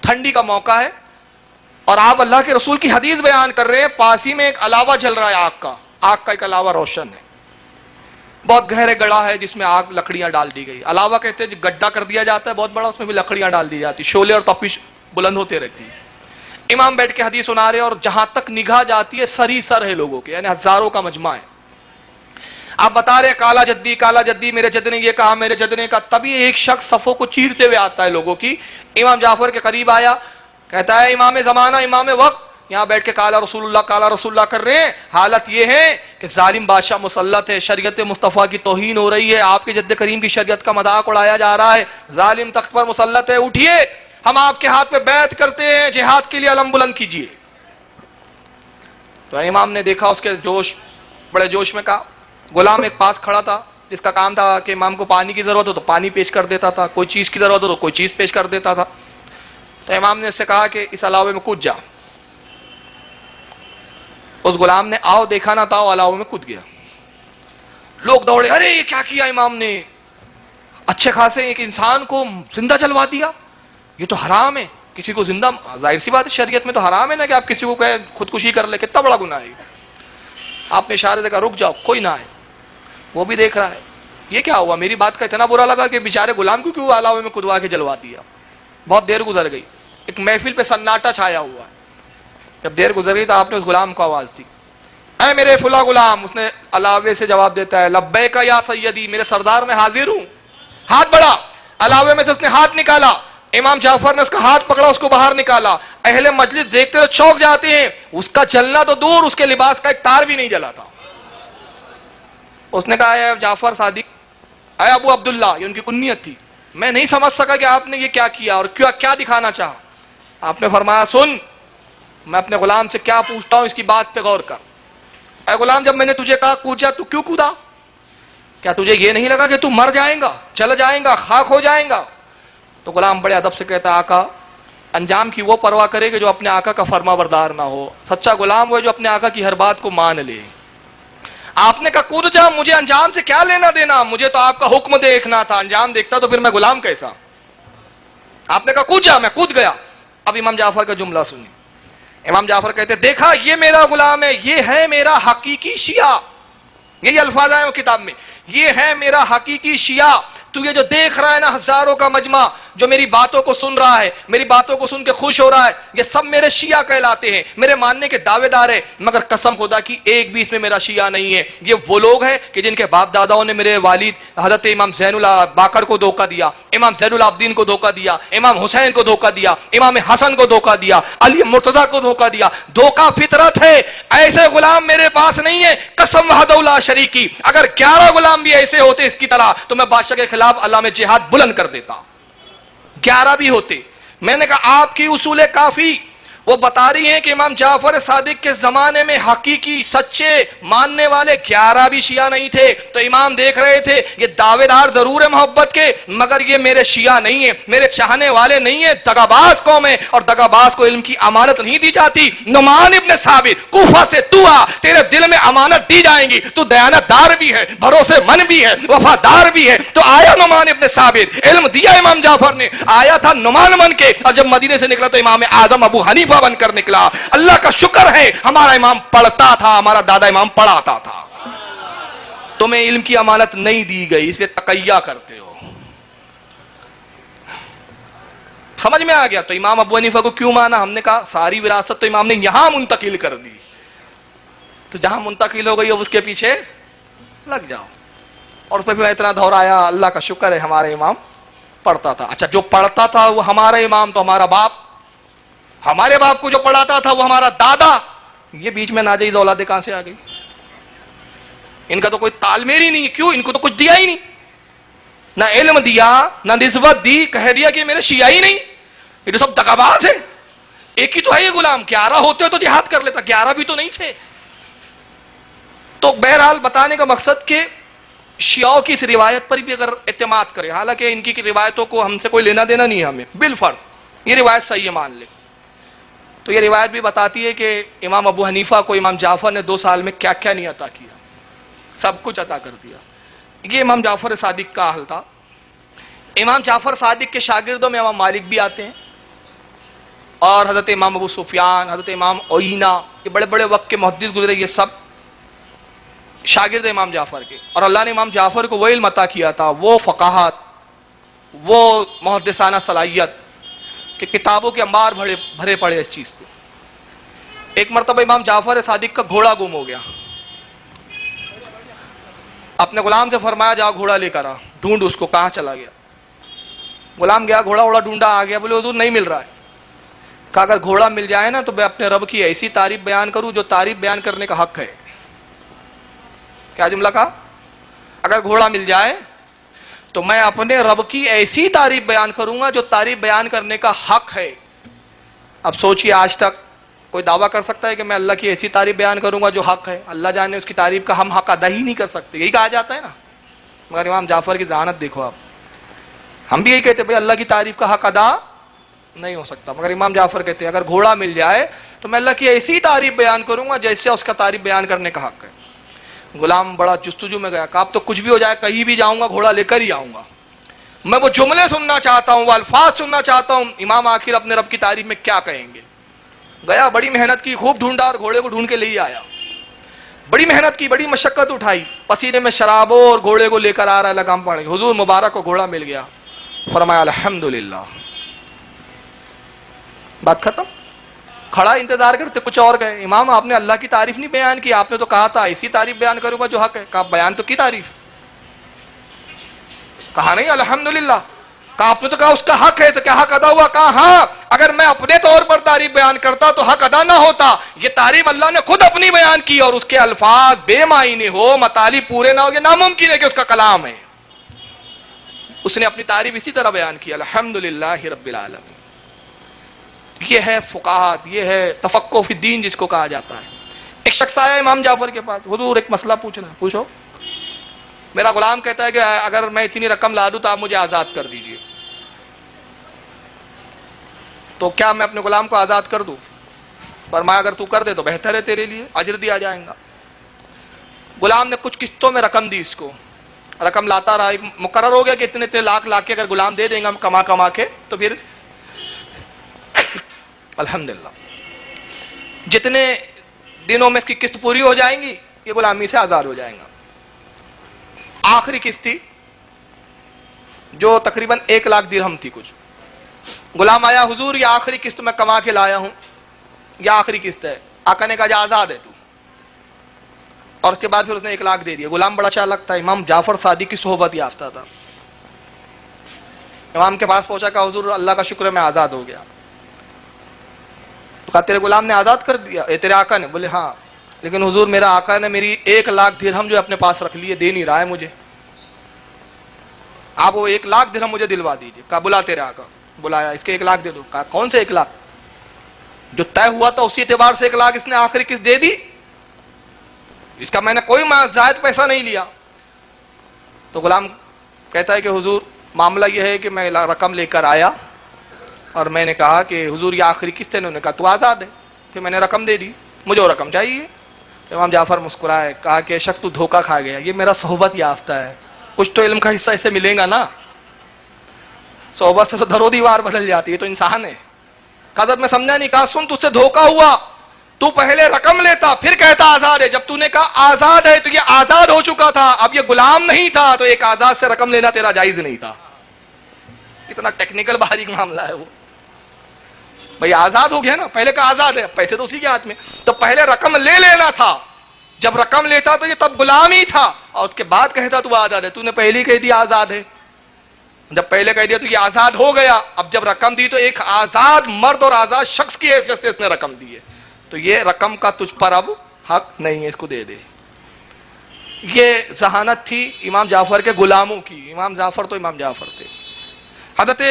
S1: ٹھنڈی کا موقع ہے, اور آپ اللہ کے رسول کی حدیث بیان کر رہے ہیں. پاس ہی میں ایک علاوہ جل رہا ہے آگ کا, آگ کا ایک علاوہ روشن ہے, بہت گہرے گڑھا ہے جس میں آگ لکڑیاں ڈال دی گئی. علاوہ کہتے ہیں گڈھا کر دیا جاتا ہے بہت بڑا, اس میں بھی لکڑیاں ڈال دی جاتی, شعلے اور تپش بلند ہوتے رہتی ہیں. امام بیٹھ کے حدیث سنا رہے, اور جہاں تک نگاہ جاتی ہے سری سر ہے لوگوں کے, یعنی ہزاروں کا مجمع ہے. آپ بتا رہے کالا جدی, کالا جدی, میرے جد نے یہ کہا, میرے جد نے کہا. تبھی ایک شخص صفوں کو چیرتے ہوئے آتا ہے لوگوں کی, امام جعفر کے قریب آیا, کہتا ہے امام زمانہ, امام وقت, یہاں بیٹھ کے کالا رسول اللہ کر رہے ہیں. حالت یہ ہے کہ ظالم بادشاہ مسلط ہے, شریعت مصطفیٰ کی توہین ہو رہی ہے, آپ کے جد کریم کی شریعت کا مذاق اڑایا جا رہا ہے, ظالم تخت پر مسلط ہے, اٹھیے ہم آپ کے ہاتھ پہ بیعت کرتے ہیں, جہاد کے لیے علم بلند کیجیے. تو امام نے دیکھا, اس کے جوش, بڑے جوش میں کہا. غلام ایک پاس کھڑا تھا جس کا کام تھا کہ امام کو پانی کی ضرورت ہو تو پانی پیش کر دیتا تھا, کوئی چیز کی ضرورت ہو تو کوئی چیز پیش کر دیتا تھا. تو امام نے اس سے کہا کہ اس علاوے میں کود جا. اس غلام نے آؤ دیکھا نہ تھا, علاوے میں کود گیا. لوگ دوڑے, ارے یہ کیا کیا امام نے, اچھے خاصے ایک انسان کو زندہ جلوا دیا, یہ تو حرام ہے. کسی کو زندہ, ظاہر سی بات ہے شریعت میں تو حرام ہے نا کہ آپ کسی کو کہے خودکشی کر لے, کتنا بڑا گناہ ہے. آپ نے اشارے سے کہا رک جاؤ, کوئی نہ آئے. وہ بھی دیکھ رہا ہے, یہ کیا ہوا, میری بات کا اتنا برا لگا کہ بیچارے غلام کو کیوں علاوے میں کدوا کے جلوا دیا. بہت دیر گزر گئی, ایک محفل پہ سناٹا چھایا ہوا ہے. جب دیر گزر گئی تو آپ نے اس غلام کو آواز دی, اے میرے فلاں غلام. اس نے علاوے سے جواب دیتا ہے, لبیک یا سیدی, میرے سردار میں حاضر ہوں. ہاتھ بڑھا, علاوے میں سے اس نے ہاتھ نکالا, امام جعفر نے اس کا ہاتھ پکڑا, اس کو باہر نکالا. اہل مجلس دیکھتے ہوئے چونک جاتے ہیں, اس کا جلنا تو دور, اس کے لباس کا ایک تار بھی نہیں جلا تھا. اس نے کہا اے جعفر صادق, اے ابو عبداللہ, یہ ان کی کنیت تھی, میں نہیں سمجھ سکا کہ آپ نے یہ کیا کیا اور کیا دکھانا چاہا. آپ نے فرمایا سن, میں اپنے غلام سے کیا پوچھتا ہوں, اس کی بات پہ غور کر. اے غلام, جب میں نے تجھے کہا کود جا, تو کیوں کودا؟ کیا تجھے یہ نہیں لگا کہ تو مر جائیں گا, چل جائیں گا, خاک ہو جائیں گا؟ تو غلام بڑے ادب سے کہتا ہے آقا, انجام کی وہ پرواہ کرے کہ جو اپنے آقا کا فرما بردار نہ ہو. سچا غلام وہ ہے جو اپنے آقا کی ہر بات کو مان لے. آپ نے کہا کود جا, مجھے انجام سے کیا لینا دینا, مجھے تو آپ کا حکم دیکھنا تھا, انجام دیکھتا تو پھر میں غلام کیسا. آپ نے کہا کود جا, میں کود گیا. اب امام جعفر کا جملہ سنی. امام جعفر کہتے دیکھا یہ میرا غلام ہے, یہ ہے میرا حقیقی شیعہ. یہی الفاظ آئے ہیں کتاب میں, یہ ہے میرا حقیقی شیعہ. تو یہ جو دیکھ رہا ہے نا ہزاروں کا مجمع جو میری باتوں کو سن رہا ہے, میری باتوں کو سن کے خوش ہو رہا ہے, یہ سب میرے شیعہ کہلاتے ہیں, میرے ماننے کے دعوے دار ہیں. مگر قسم خدا کی ایک بھی اس میں میرا شیعہ نہیں ہے. یہ وہ لوگ ہیں کہ جن کے باپ داداؤں نے میرے والد حضرت امام زین باقر کو دھوکہ دیا, امام زین العابدین کو دھوکہ دیا, امام حسین کو دھوکہ دیا, امام حسن کو دھوکہ دیا, علی مرتضیٰ کو دھوکہ دیا. دھوکہ فطرت ہے. ایسے غلام میرے پاس نہیں ہے, قسم وحدہ لا شریک کی. اگر 11 غلام بھی ایسے ہوتے اس کی طرح تو میں بادشاہ کے خلاف علامہ جہاد بلند کر دیتا. 11 بھی ہوتے. میں نے کہا آپ کی اصول کافی وہ بتا رہی ہیں کہ امام جعفر صادق کے زمانے میں حقیقی سچے ماننے والے 11 بھی شیعہ نہیں تھے. تو امام دیکھ رہے تھے یہ دعوے دار ضرور ہے محبت کے, مگر یہ میرے شیعہ نہیں ہیں, میرے چاہنے والے نہیں ہیں, دغاباز قوم ہے, اور دغاباز کو علم کی امانت نہیں دی جاتی. نعمان ابن ثابت کوفہ سے تو آ, تیرے دل میں امانت دی جائیں گی. تو دیانت دار بھی ہے, بھروسے مند بھی ہے, وفادار بھی ہے. تو آیا نعمان ابن ثابت, علم دیا امام جعفر نے, آیا تھا نعمان بن کے, اور جب مدینے سے نکلا تو امام اعظم ابو حنیفہ بن کر نکلا. اللہ کا شکر ہے ہمارا امام پڑھتا تھا, ہمارا دادا امام پڑھاتا تھا. تمہیں علم کی امانت نہیں دی گئی, اس لیے تقیہ کرتے ہو. سمجھ میں آ گیا؟ تو امام ابو حنیفہ کو کیوں مانا؟ ہم نے کہا ساری وراثت تو امام نے یہاں منتقل کر دی, تو جہاں منتقل ہو گئی اب اس کے پیچھے لگ جاؤ. اور اس پہ بھی اتنا دہرایا, اللہ کا شکر ہے ہمارے امام پڑھتا تھا. اچھا جو پڑھتا تھا وہ ہمارا امام تو ہمارا باپ, ہمارے باپ کو جو پڑھاتا تھا وہ ہمارا دادا. یہ بیچ میں ناجائز اولادیں کہاں سے آ گئی؟ ان کا تو کوئی تال میل ہی نہیں. کیوں؟ ان کو تو کچھ دیا ہی نہیں, نہ علم دیا, نہ نسبت دی, کہہ دیا کہ میرے شیعہ ہی نہیں. یہ تو سب دغاباز ہے. ایک ہی تو ہے یہ غلام, 11 ہوتے تو جہاد کر لیتا, 11 بھی تو نہیں تھے. تو بہرحال بتانے کا مقصد کہ شیعوں کی اس روایت پر بھی اگر اعتماد کرے, حالانکہ ان کی روایتوں کو ہم سے کوئی لینا دینا نہیں ہے, ہمیں بالفرض یہ روایت صحیح ہے مان لے, تو یہ روایت بھی بتاتی ہے کہ امام ابو حنیفہ کو امام جعفر نے 2 سال میں کیا کیا نہیں عطا کیا, سب کچھ عطا کر دیا. یہ امام جعفر صادق کا حال تھا. امام جعفر صادق کے شاگردوں میں امام مالک بھی آتے ہیں, اور حضرت امام ابو سفیان, حضرت امام عیینہ, یہ بڑے بڑے وقت کے محدث گزرے, یہ سب شاگرد امام جعفر کے. اور اللہ نے امام جعفر کو وہ علم عطا کیا تھا, وہ فقاہت, وہ محدثانہ صلاحیت کہ کتابوں کے انبار بھرے پڑے اس چیز سے. ایک مرتبہ امام جعفر صادق کا گھوڑا گم ہو گیا. اپنے غلام سے فرمایا جاؤ گھوڑا لے کر آ, ڈھونڈ اس کو, کہاں چلا گیا. غلام گیا, گھوڑا وڑا ڈھونڈا, آ گیا. بولے حضور نہیں مل رہا ہے. کہا اگر گھوڑا مل جائے نا تو میں اپنے رب کی ایسی تعریف بیان کروں جو تعریف بیان کرنے کا حق ہے. کیا جملہ کہا؟ اگر گھوڑا مل جائے تو میں اپنے رب کی ایسی تعریف بیان کروں گا جو تعریف بیان کرنے کا حق ہے. اب سوچئے آج تک کوئی دعویٰ کر سکتا ہے کہ میں اللہ کی ایسی تعریف بیان کروں گا جو حق ہے؟ اللہ جانے اس کی تعریف کا ہم حق ادا ہی نہیں کر سکتے, یہی کہا جاتا ہے نا. مگر امام جعفر کی ذہانت دیکھو آپ, ہم بھی یہی کہتے ہیں بھائی اللہ کی تعریف کا حق ادا نہیں ہو سکتا, مگر امام جعفر کہتے ہیں اگر گھوڑا مل جائے تو میں اللہ کی ایسی تعریف بیان کروں گا جیسے اس کا تعریف بیان کرنے کا حق ہے. غلام بڑا جستجو میں گیا, کہ اب تو کچھ بھی ہو جائے کہیں بھی جاؤں گا گھوڑا لے کر ہی آؤں گا, میں وہ جملے سننا چاہتا ہوں, وہ الفاظ سننا چاہتا ہوں, امام آخر اپنے رب کی تعریف میں کیا کہیں گے. گیا, بڑی محنت کی, خوب ڈھونڈا اور گھوڑے کو ڈھونڈ کے لے ہی آیا. بڑی محنت کی, بڑی مشقت اٹھائی, پسینے میں شرابو اور گھوڑے کو لے کر آ رہا ہے, لگام پڑ گئی. حضور مبارک کو گھوڑا مل گیا, فرمایا الحمدللہ, بات ختم. کھڑا انتظار کرتے, کچھ اور گئے. امام آپ نے اللہ کی تعریف نہیں بیان کی, آپ نے تو کہا تھا ایسی تعریف بیان کروں گا جو حق ہے. کہا بیان تو کی تعریف, کہا نہیں الحمدللہ. کہا آپ نے تو کہا اس کا حق ہے، تو کیا حق ادا ہوا؟ کہا ہاں، اگر میں اپنے طور پر تعریف بیان کرتا تو حق ادا نہ ہوتا، یہ تعریف اللہ نے خود اپنی بیان کی، اور اس کے الفاظ بے معنی ہو، مطالب پورے نہ ہو، یہ ناممکن ہے کہ اس کا کلام ہے۔ اس نے اپنی تعریف اسی طرح بیان کی، الحمدللہ رب العالمین۔ یہ ہے فقاہت، یہ ہے تفقہ فی الدین جس کو کہا جاتا ہے۔ ایک شخص آیا امام جعفر کے پاس، حضور ایک مسئلہ پوچھنا ہے۔ پوچھو۔ میرا غلام کہتا ہے کہ اگر میں اتنی رقم لا دوں تو آپ مجھے آزاد کر دیجئے۔ تو کیا میں اپنے غلام کو آزاد کر دوں؟ فرمایا اگر تو کر دے تو بہتر ہے، تیرے لیے اجر دیا جائے گا۔ غلام نے کچھ قسطوں میں رقم دی، اس کو رقم لاتا رہا، مقرر ہو گیا کہ اتنے اتنے لاکھ لا کے اگر غلام دے دیں گا کما کما کے تو پھر الحمدللہ جتنے دنوں میں اس کی قسط پوری ہو جائیں گی یہ غلامی سے آزاد ہو جائیں گا۔ آخری قسط تھی جو تقریباً 1,00,000 درہم تھی کچھ۔ غلام آیا، حضور یہ آخری قسط میں کما کے لایا ہوں، یہ آخری قسط ہے۔ آقا نے کہا جا آزاد ہے تو، اور اس کے بعد پھر اس نے 1,00,000 دے دیا۔ غلام بڑا چالاک تھا، امام جعفر صادق کی صحبت یافتہ تھا۔ امام کے پاس پہنچا، کہا حضور اللہ کا شکر ہے میں آزاد ہو گیا۔ تو کہا تیرے غلام نے آزاد کر دیا؟ تیرے آقا نے؟ بولے ہاں، لیکن حضور میرا آقا نے میری 1,00,000 درہم جو اپنے پاس رکھ لیے، دے نہیں رہا ہے مجھے، آپ وہ 1,00,000 درہم مجھے دلوا دیجیے۔ کہا بلا تیرے آقا۔ بلایا، اس کے 1,00,000 دے دو۔ کہا کون سے 1,00,000؟ جو طے ہوا تھا اسی اعتبار سے 1,00,000 اس نے آخری قسط دے دی، اس کا میں نے کوئی زائد پیسہ نہیں لیا۔ تو غلام کہتا ہے کہ حضور معاملہ یہ ہے کہ میں رقم لے کر آیا اور میں نے کہا کہ حضور یہ آخری قسط ہے، انہوں نے کہا تو آزاد ہے، پھر میں نے رقم دے دی، مجھے وہ رقم چاہیے۔ امام جعفر مسکرائے، کہا کہ شخص تو دھوکہ کھا گیا، یہ میرا صحبت یافتہ ہے، کچھ تو علم کا حصہ اسے ملے گا نا، صحبت سے تو در و دیوار بدل جاتی ہے، تو انسان ہے۔ حضرت میں سمجھا نہیں، کہا سن تجھ سے دھوکہ ہوا، تو پہلے رقم لیتا پھر کہتا آزاد ہے، جب تو نے کہا آزاد ہے تو یہ آزاد ہو چکا تھا، اب یہ غلام نہیں تھا، تو ایک آزاد سے رقم لینا تیرا جائز نہیں تھا۔ کتنا ٹیکنیکل باریک معاملہ ہے وہ، بھئی آزاد ہو گیا نا، پہلے کا آزاد ہے، پیسے تو اسی کے ہاتھ میں، تو پہلے رقم لے لینا تھا، جب رقم لیتا تو یہ تب غلام ہی تھا، اور اس کے بعد کہتا تو آزاد ہے، تو نے پہلے کہہ دیا آزاد ہے، جب پہلے کہہ دیا تو یہ آزاد ہو گیا، اب جب رقم دی تو ایک آزاد مرد اور آزاد شخص کی حیثیت سے اس نے رقم دی ہے، تو یہ رقم کا تجھ پر اب حق نہیں ہے، اس کو دے دے۔ یہ ذہانت تھی امام جعفر کے غلاموں کی، امام جعفر تو امام جعفر تھے۔ حضرت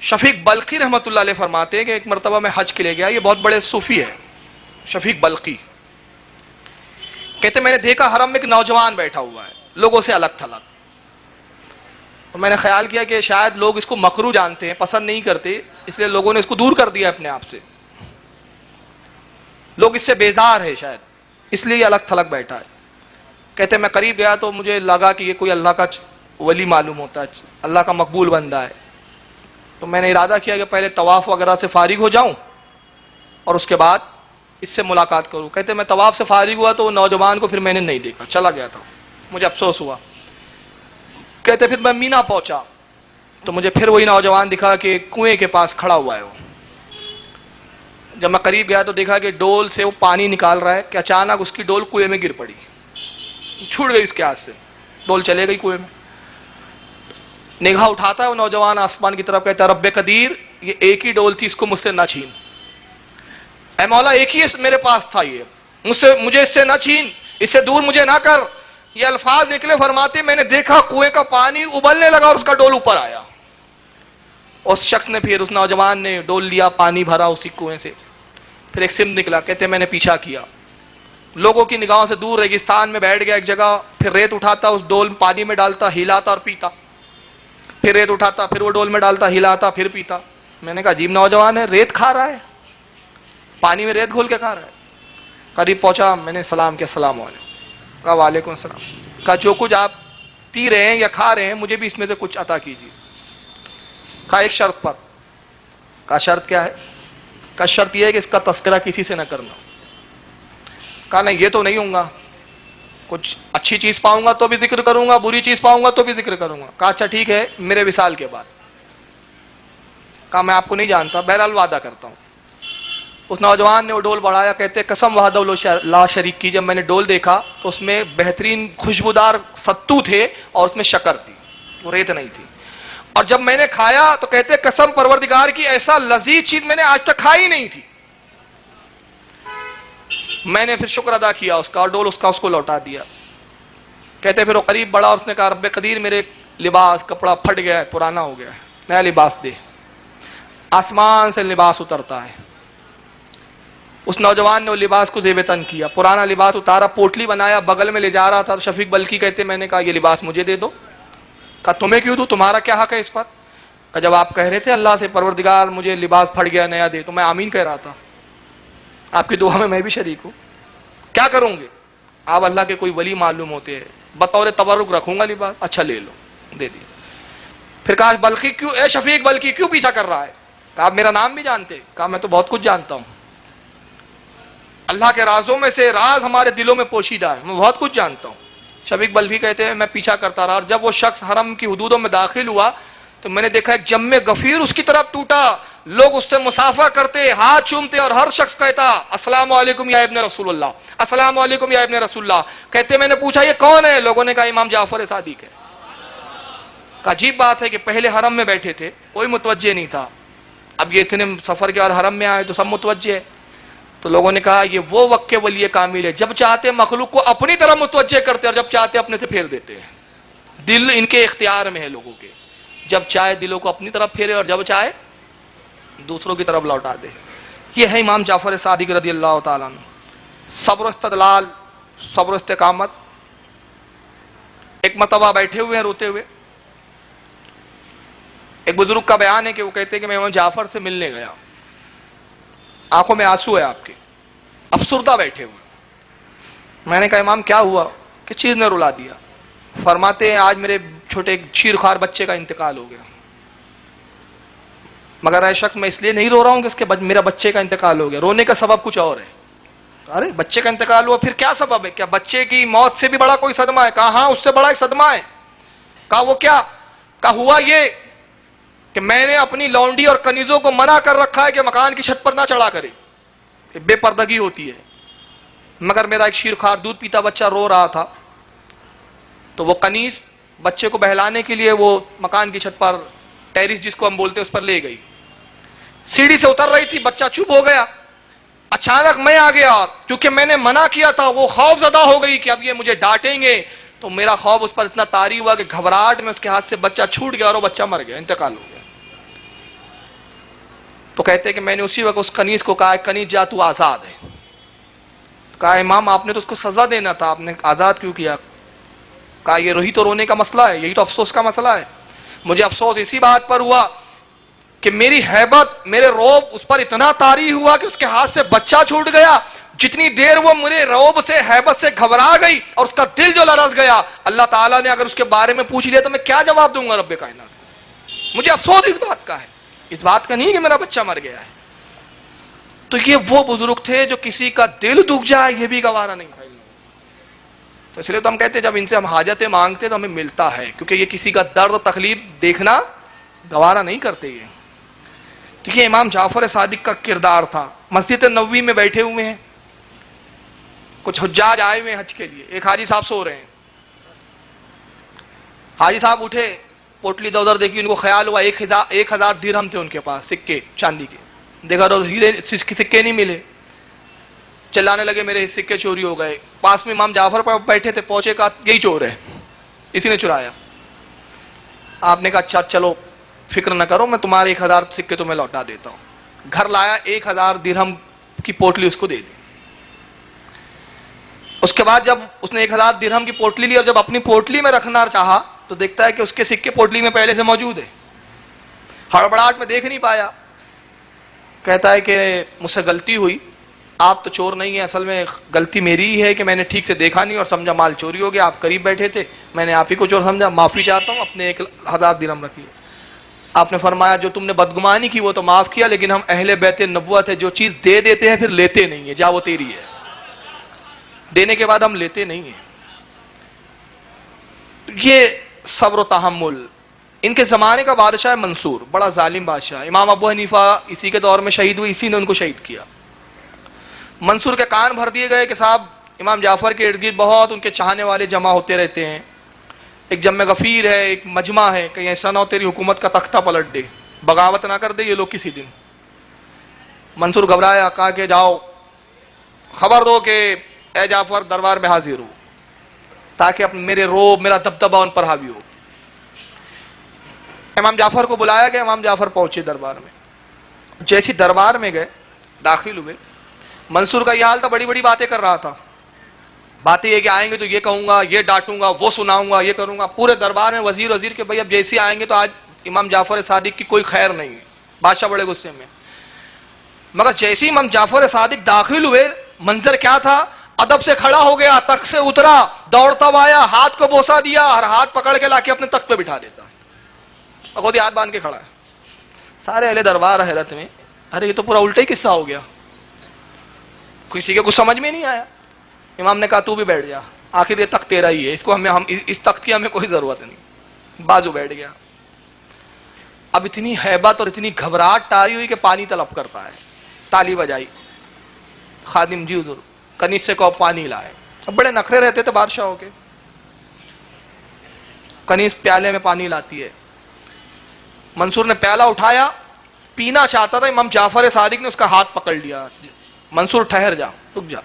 S1: شفیق بلخی رحمۃ اللہ علیہ فرماتے ہیں کہ ایک مرتبہ میں حج کے لیے گیا، یہ بہت بڑے صوفی ہے شفیق بلخی، کہتے میں نے دیکھا حرم میں ایک نوجوان بیٹھا ہوا ہے، لوگوں سے الگ تھلگ، اور میں نے خیال کیا کہ شاید لوگ اس کو مکروہ جانتے ہیں، پسند نہیں کرتے، اس لیے لوگوں نے اس کو دور کر دیا اپنے آپ سے، لوگ اس سے بیزار ہے شاید، اس لیے یہ الگ تھلگ بیٹھا ہے۔ کہتے میں قریب گیا تو مجھے لگا کہ یہ کوئی اللہ کا ولی معلوم ہوتا ہے، اللہ کا مقبول بندہ ہے، تو میں نے ارادہ کیا کہ پہلے طواف وغیرہ سے فارغ ہو جاؤں اور اس کے بعد اس سے ملاقات کروں۔ کہتے میں طواف سے فارغ ہوا تو وہ نوجوان کو پھر میں نے نہیں دیکھا، چلا گیا تھا، مجھے افسوس ہوا۔ کہتے پھر میں مینا پہنچا تو مجھے پھر وہی نوجوان دکھا کہ کنویں کے پاس کھڑا ہوا ہے وہ۔ جب میں قریب گیا تو دیکھا کہ ڈول سے وہ پانی نکال رہا ہے کہ اچانک اس کی ڈول کنویں میں گر پڑی، چھوٹ گئی اس کے ہاتھ سے، ڈول چلے گئی کنویں میں۔ نگاہ اٹھاتا ہے وہ نوجوان آسمان کی طرف، کہتا ہے رب قدیر یہ ایک ہی ڈول تھی، اس کو مجھ سے نہ چھین، اے مولا ایک ہی میرے پاس تھا، یہ مجھے اس سے نہ چھین، اس سے دور مجھے نہ کر۔ یہ الفاظ نکلے، فرماتے میں نے دیکھا کنویں کا پانی ابلنے لگا اور اس کا ڈول اوپر آیا، اس شخص نے پھر، اس نوجوان نے ڈول لیا، پانی بھرا اسی کنویں سے، پھر ایک سمت نکلا، کہتے میں نے پیچھا کیا، لوگوں کی نگاہوں سے دور ریگستان میں بیٹھ گیا ایک جگہ، پھر ریت اٹھاتا اس ڈول پانی میں ڈالتا، ہلاتا اور پیتا، پھر ریت اٹھاتا پھر وہ ڈول میں ڈالتا، ہلاتا پھر پیتا۔ میں نے کہا عجیب نوجوان ہے، ریت کھا رہا ہے، پانی میں ریت گھول کے کھا رہا ہے۔ قریب پہنچا، میں نے سلام کیا، السلام علیکم، کہا وعلیکم السلام، کہا جو کچھ آپ پی رہے ہیں یا کھا رہے ہیں مجھے بھی اس میں سے کچھ عطا کیجیے۔ کہا ایک شرط پر۔ کہا شرط کیا ہے؟ کہا شرط یہ ہے کہ اس کا تذکرہ کسی سے نہ کرنا۔ کہا نہیں یہ تو نہیں ہوں گا، کچھ اچھی چیز پاؤں گا تو بھی ذکر کروں گا، بری چیز پاؤں گا تو بھی ذکر کروں گا۔ کہا اچھا ٹھیک ہے، میرے وصال کے بعد۔ کہا میں آپ کو نہیں جانتا، بہرحال وعدہ کرتا ہوں۔ اس نوجوان نے وہ ڈول بڑھایا، کہتے قسم وحدہ لا شریک کی، جب میں نے ڈول دیکھا تو اس میں بہترین خوشبودار ستو تھے اور اس میں شکر تھی، وہ ریت نہیں تھی۔ اور جب میں نے کھایا تو کہتے قسم پروردگار کی ایسا لذیذ چیز میں نے آج تک کھائی نہیں تھی. میں نے پھر شکر ادا کیا اس کا اور ڈول اس کو لوٹا دیا. کہتے پھر وہ قریب بڑا اور اس نے کہا رب قدیر میرے لباس کپڑا پھٹ گیا ہے, پرانا ہو گیا ہے, نیا لباس دے. آسمان سے لباس اترتا ہے. اس نوجوان نے وہ لباس کو زیب تن کیا, پرانا لباس اتارا, پوٹلی بنایا, بغل میں لے جا رہا تھا. شفیق بلخی کہتے میں نے کہا یہ لباس مجھے دے دو. کہا تمہیں کیوں دوں, تمہارا کیا حق ہے اس پر؟ کہ جب آپ کہہ رہے تھے اللہ سے پروردگار مجھے لباس پھٹ گیا نیا دے, تو میں آمین کہہ رہا تھا, آپ کی دعا میں بھی شریک ہوں. کیا کروں گے؟ آپ اللہ کے کوئی ولی معلوم ہوتے ہیں, بطور تبرک رکھوں گا لباس. اچھا لے لو, دے دیا. پھر کہا بلخی کیوں, اے شفیق بلخی کیوں پیچھا کر رہا ہے؟ کہا آپ میرا نام بھی جانتے؟ کہا میں تو بہت کچھ جانتا ہوں, اللہ کے رازوں میں سے راز ہمارے دلوں میں پوشیدہ ہے, میں بہت کچھ جانتا ہوں. شفیق بلخی کہتے ہیں میں پیچھا کرتا رہا, اور جب وہ شخص حرم کی حدودوں میں داخل ہوا تو میں نے دیکھا ایک جم غفیر اس کی طرف ٹوٹا. لوگ اس سے مصافحہ کرتے, ہاتھ چومتے, اور ہر شخص کہتا السلام علیکم یا ابن رسول اللہ, السلام علیکم یا ابن رسول اللہ. کہتے میں نے پوچھا یہ کون ہے؟ لوگوں نے کہا امام جعفر صادق ہے. عجیب بات ہے کہ پہلے حرم میں بیٹھے تھے, کوئی متوجہ نہیں تھا, اب یہ اتنے سفر کے بعد حرم میں آئے تو سب متوجہ ہے. تو لوگوں نے کہا یہ وہ وقت کے ولی کامل ہے, جب چاہتے مخلوق کو اپنی طرف متوجہ کرتے اور جب چاہتے اپنے سے پھیر دیتے ہیں. دل ان کے اختیار میں ہے لوگوں کے, جب چاہے دلوں کو اپنی طرف پھیرے اور جب چاہے دوسروں کی طرف لوٹا دے. یہ ہے امام جعفر صادق رضی اللہ تعالیٰ عنہ. صبر و استدلال, صبر و استقامت. ایک مرتبہ بیٹھے ہوئے ہیں روتے ہوئے, ایک بزرگ کا بیان ہے کہ وہ کہتے ہیں کہ میں امام جعفر سے ملنے گیا, آنکھوں میں آنسو ہے آپ کے, افسردہ بیٹھے ہوئے. میں نے کہا امام کیا ہوا, کس چیز نے رلا دیا؟ فرماتے ہیں آج میرے چھوٹے چیر خوار بچے کا انتقال ہو گیا, مگر اے شخص میں اس لیے نہیں رو رہا ہوں کہ اس کے میرا بچے کا انتقال ہو گیا, رونے کا سبب کچھ اور ہے. ارے بچے کا انتقال ہوا پھر کیا سبب ہے؟ کیا بچے کی موت سے بھی بڑا کوئی صدمہ ہے؟ کہا ہاں اس سے بڑا ایک صدمہ ہے. کہا وہ کیا؟ کہا ہوا یہ کہ میں نے اپنی لونڈی اور کنیزوں کو منع کر رکھا ہے کہ مکان کی چھت پر نہ چڑھا کرے, کہ بے پردگی ہوتی ہے. مگر میرا ایک شیرخوار دودھ پیتا بچہ رو رہا تھا, تو وہ کنیز بچے کو بہلانے کے لیے وہ مکان کی چھت پر, ٹیرس جس کو ہم بولتے ہیں, اس پر لے گئی. سیڑھی سے اتر رہی تھی, بچہ چپ ہو گیا. اچانک میں آ گیا, اور کیونکہ میں نے منع کیا تھا وہ خوف زدہ ہو گئی کہ اب یہ مجھے ڈانٹیں گے, تو میرا خوف اس پر اتنا طاری ہوا کہ گھبراہٹ میں اس کے ہاتھ سے بچہ چھوٹ گیا اور وہ بچہ مر گیا, انتقال ہو گیا. تو کہتے ہیں کہ میں نے اسی وقت اس کنیز کو کہا کنیز جا تو آزاد ہے. کہا امام آپ نے تو اس کو سزا دینا تھا, آپ نے آزاد کیوں کیا؟ کہا یہ یہی تو رونے کا مسئلہ ہے, یہی تو افسوس کا مسئلہ ہے. مجھے افسوس اسی بات پر ہوا کہ میری ہیبت, میرے روب اس پر اتنا طاری ہوا کہ اس کے ہاتھ سے بچہ چھوٹ گیا. جتنی دیر وہ میرے روب سے, ہیبت سے گھبرا گئی اور اس کا دل جو لرز گیا, اللہ تعالیٰ نے اگر اس کے بارے میں پوچھ لیا تو میں کیا جواب دوں گا رب کائنات کو؟ مجھے افسوس اس بات کا ہے, اس بات کا نہیں کہ میرا بچہ مر گیا ہے. تو یہ وہ بزرگ تھے جو کسی کا دل دکھ جائے یہ بھی گوارا نہیں تھا. تو اس لیے تو ہم کہتے ہیں جب ان سے ہم حاجتیں مانگتے تو ہمیں ملتا ہے, کیونکہ یہ کسی کا درد و تکلیف دیکھنا گوارا نہیں کرتے. یہ تو یہ امام جعفر صادق کا کردار تھا. مسجد نبوی میں بیٹھے ہوئے ہیں, کچھ حجاج آئے ہوئے ہیں حج کے لیے. ایک حاجی صاحب سو رہے ہیں, حاجی صاحب اٹھے, پوٹلی ادھر ادھر دیکھی, ان کو خیال ہوا 1000 درہم تھے ان کے پاس, سکے چاندی کے. دیکھا تو ہیرے سکے نہیں ملے, چلانے لگے میرے سکے چوری ہو گئے. پاس میں امام جعفر پر بیٹھے تھے, پہنچے, کہا یہی چور ہے, اسی نے چرایا. آپ نے کہا اچھا چلو فکر نہ کرو, میں تمہارے 1000 سکے تمہیں لوٹا دیتا ہوں. گھر لایا, 1000 درہم کی پوٹلی اس کو دے دی. اس کے بعد جب اس نے 1000 درہم کی پوٹلی لی اور جب اپنی پوٹلی میں رکھنا چاہا تو دیکھتا ہے کہ اس کے سکے پوٹلی میں پہلے سے موجود ہے. ہڑبڑاہٹ میں دیکھ نہیں پایا. کہتا ہے کہ مجھ سے غلطی ہوئی, آپ تو چور نہیں ہیں, اصل میں غلطی میری ہی ہے کہ میں نے ٹھیک سے دیکھا نہیں اور سمجھا مال چوری ہو گیا. آپ قریب بیٹھے تھے, میں نے آپ ہی کو چور سمجھا, معافی چاہتا ہوں, اپنے 1000 درہم رکھیے. آپ نے فرمایا جو تم نے بدگمانی کی وہ تو معاف کیا, لیکن ہم اہل بیت نبوت ہے, جو چیز دے دیتے ہیں پھر لیتے نہیں ہیں, جا وہ تیری ہے, دینے کے بعد ہم لیتے نہیں ہیں. یہ صبر و تحمل. ان کے زمانے کا بادشاہ منصور, بڑا ظالم بادشاہ. امام ابو حنیفہ اسی کے دور میں شہید ہوئے, اسی نے ان کو شہید کیا. منصور کے کان بھر دیے گئے کہ صاحب امام جعفر کے ارد گرد بہت ان کے چاہنے والے جمع ہوتے رہتے ہیں. ایک جمع غفیر ہے، ایک مجمع ہے، کہیں ایسا نہ ہو تیری حکومت کا تختہ پلٹ دے، بغاوت نہ کر دے یہ لوگ کسی دن۔ منصور گھبرایا، کہا کہ جاؤ خبر دو کہ اے جعفر دربار میں حاضر ہو، تاکہ میرے روب، میرا دبدبہ ان پر حاوی ہو۔ امام جعفر کو بلایا گیا، امام جعفر پہنچے دربار میں۔ جیسی دربار میں گئے، داخل ہوئے، منصور کا یہ حال تھا، بڑی بڑی باتیں کر رہا تھا۔ باتیں یہ کہ آئیں گے تو یہ کہوں گا، یہ ڈانٹوں گا، وہ سناؤں گا، یہ کروں گا، پورے دربار میں وزیر کہ بھائی اب جیسے آئیں گے تو آج امام جعفر صادق کی کوئی خیر نہیں ہے۔ بادشاہ بڑے غصے میں، مگر جیسے امام جعفر صادق داخل ہوئے، منظر کیا تھا، ادب سے کھڑا ہو گیا، تخت سے اترا، دوڑتا ہوا آیا، ہاتھ کو بوسا دیا، ہر ہاتھ پکڑ کے لا کے اپنے تخت پہ بٹھا دیتا ہے، خود ہاتھ باندھ کے کھڑا ہے۔ سارے اہل دربار حیرت میں، ارے یہ تو پورا الٹا ہی قصہ ہو گیا، کسی کے کچھ سمجھ میں نہیں آیا۔ امام نے کہا تو بھی بیٹھ جا، آخر یہ تخت تیرا ہی ہے، اس کو ہم اس تخت کی ہمیں کوئی ضرورت نہیں۔ بازو بیٹھ گیا۔ اب اتنی ہیبت اور اتنی گھبراہٹ تاری ہوئی کہ پانی طلب کرتا ہے، تالی بجائی، خادم جی حضور کنیز سے کو پانی لائے۔ اب بڑے نخرے رہتے تھے بادشاہوں کے، کنیز پیالے میں پانی لاتی ہے۔ منصور نے پیالہ اٹھایا، پینا چاہتا تھا، امام جعفر صادق نے اس کا ہاتھ پکڑ لیا، منصور ٹھہر جا، رک جا،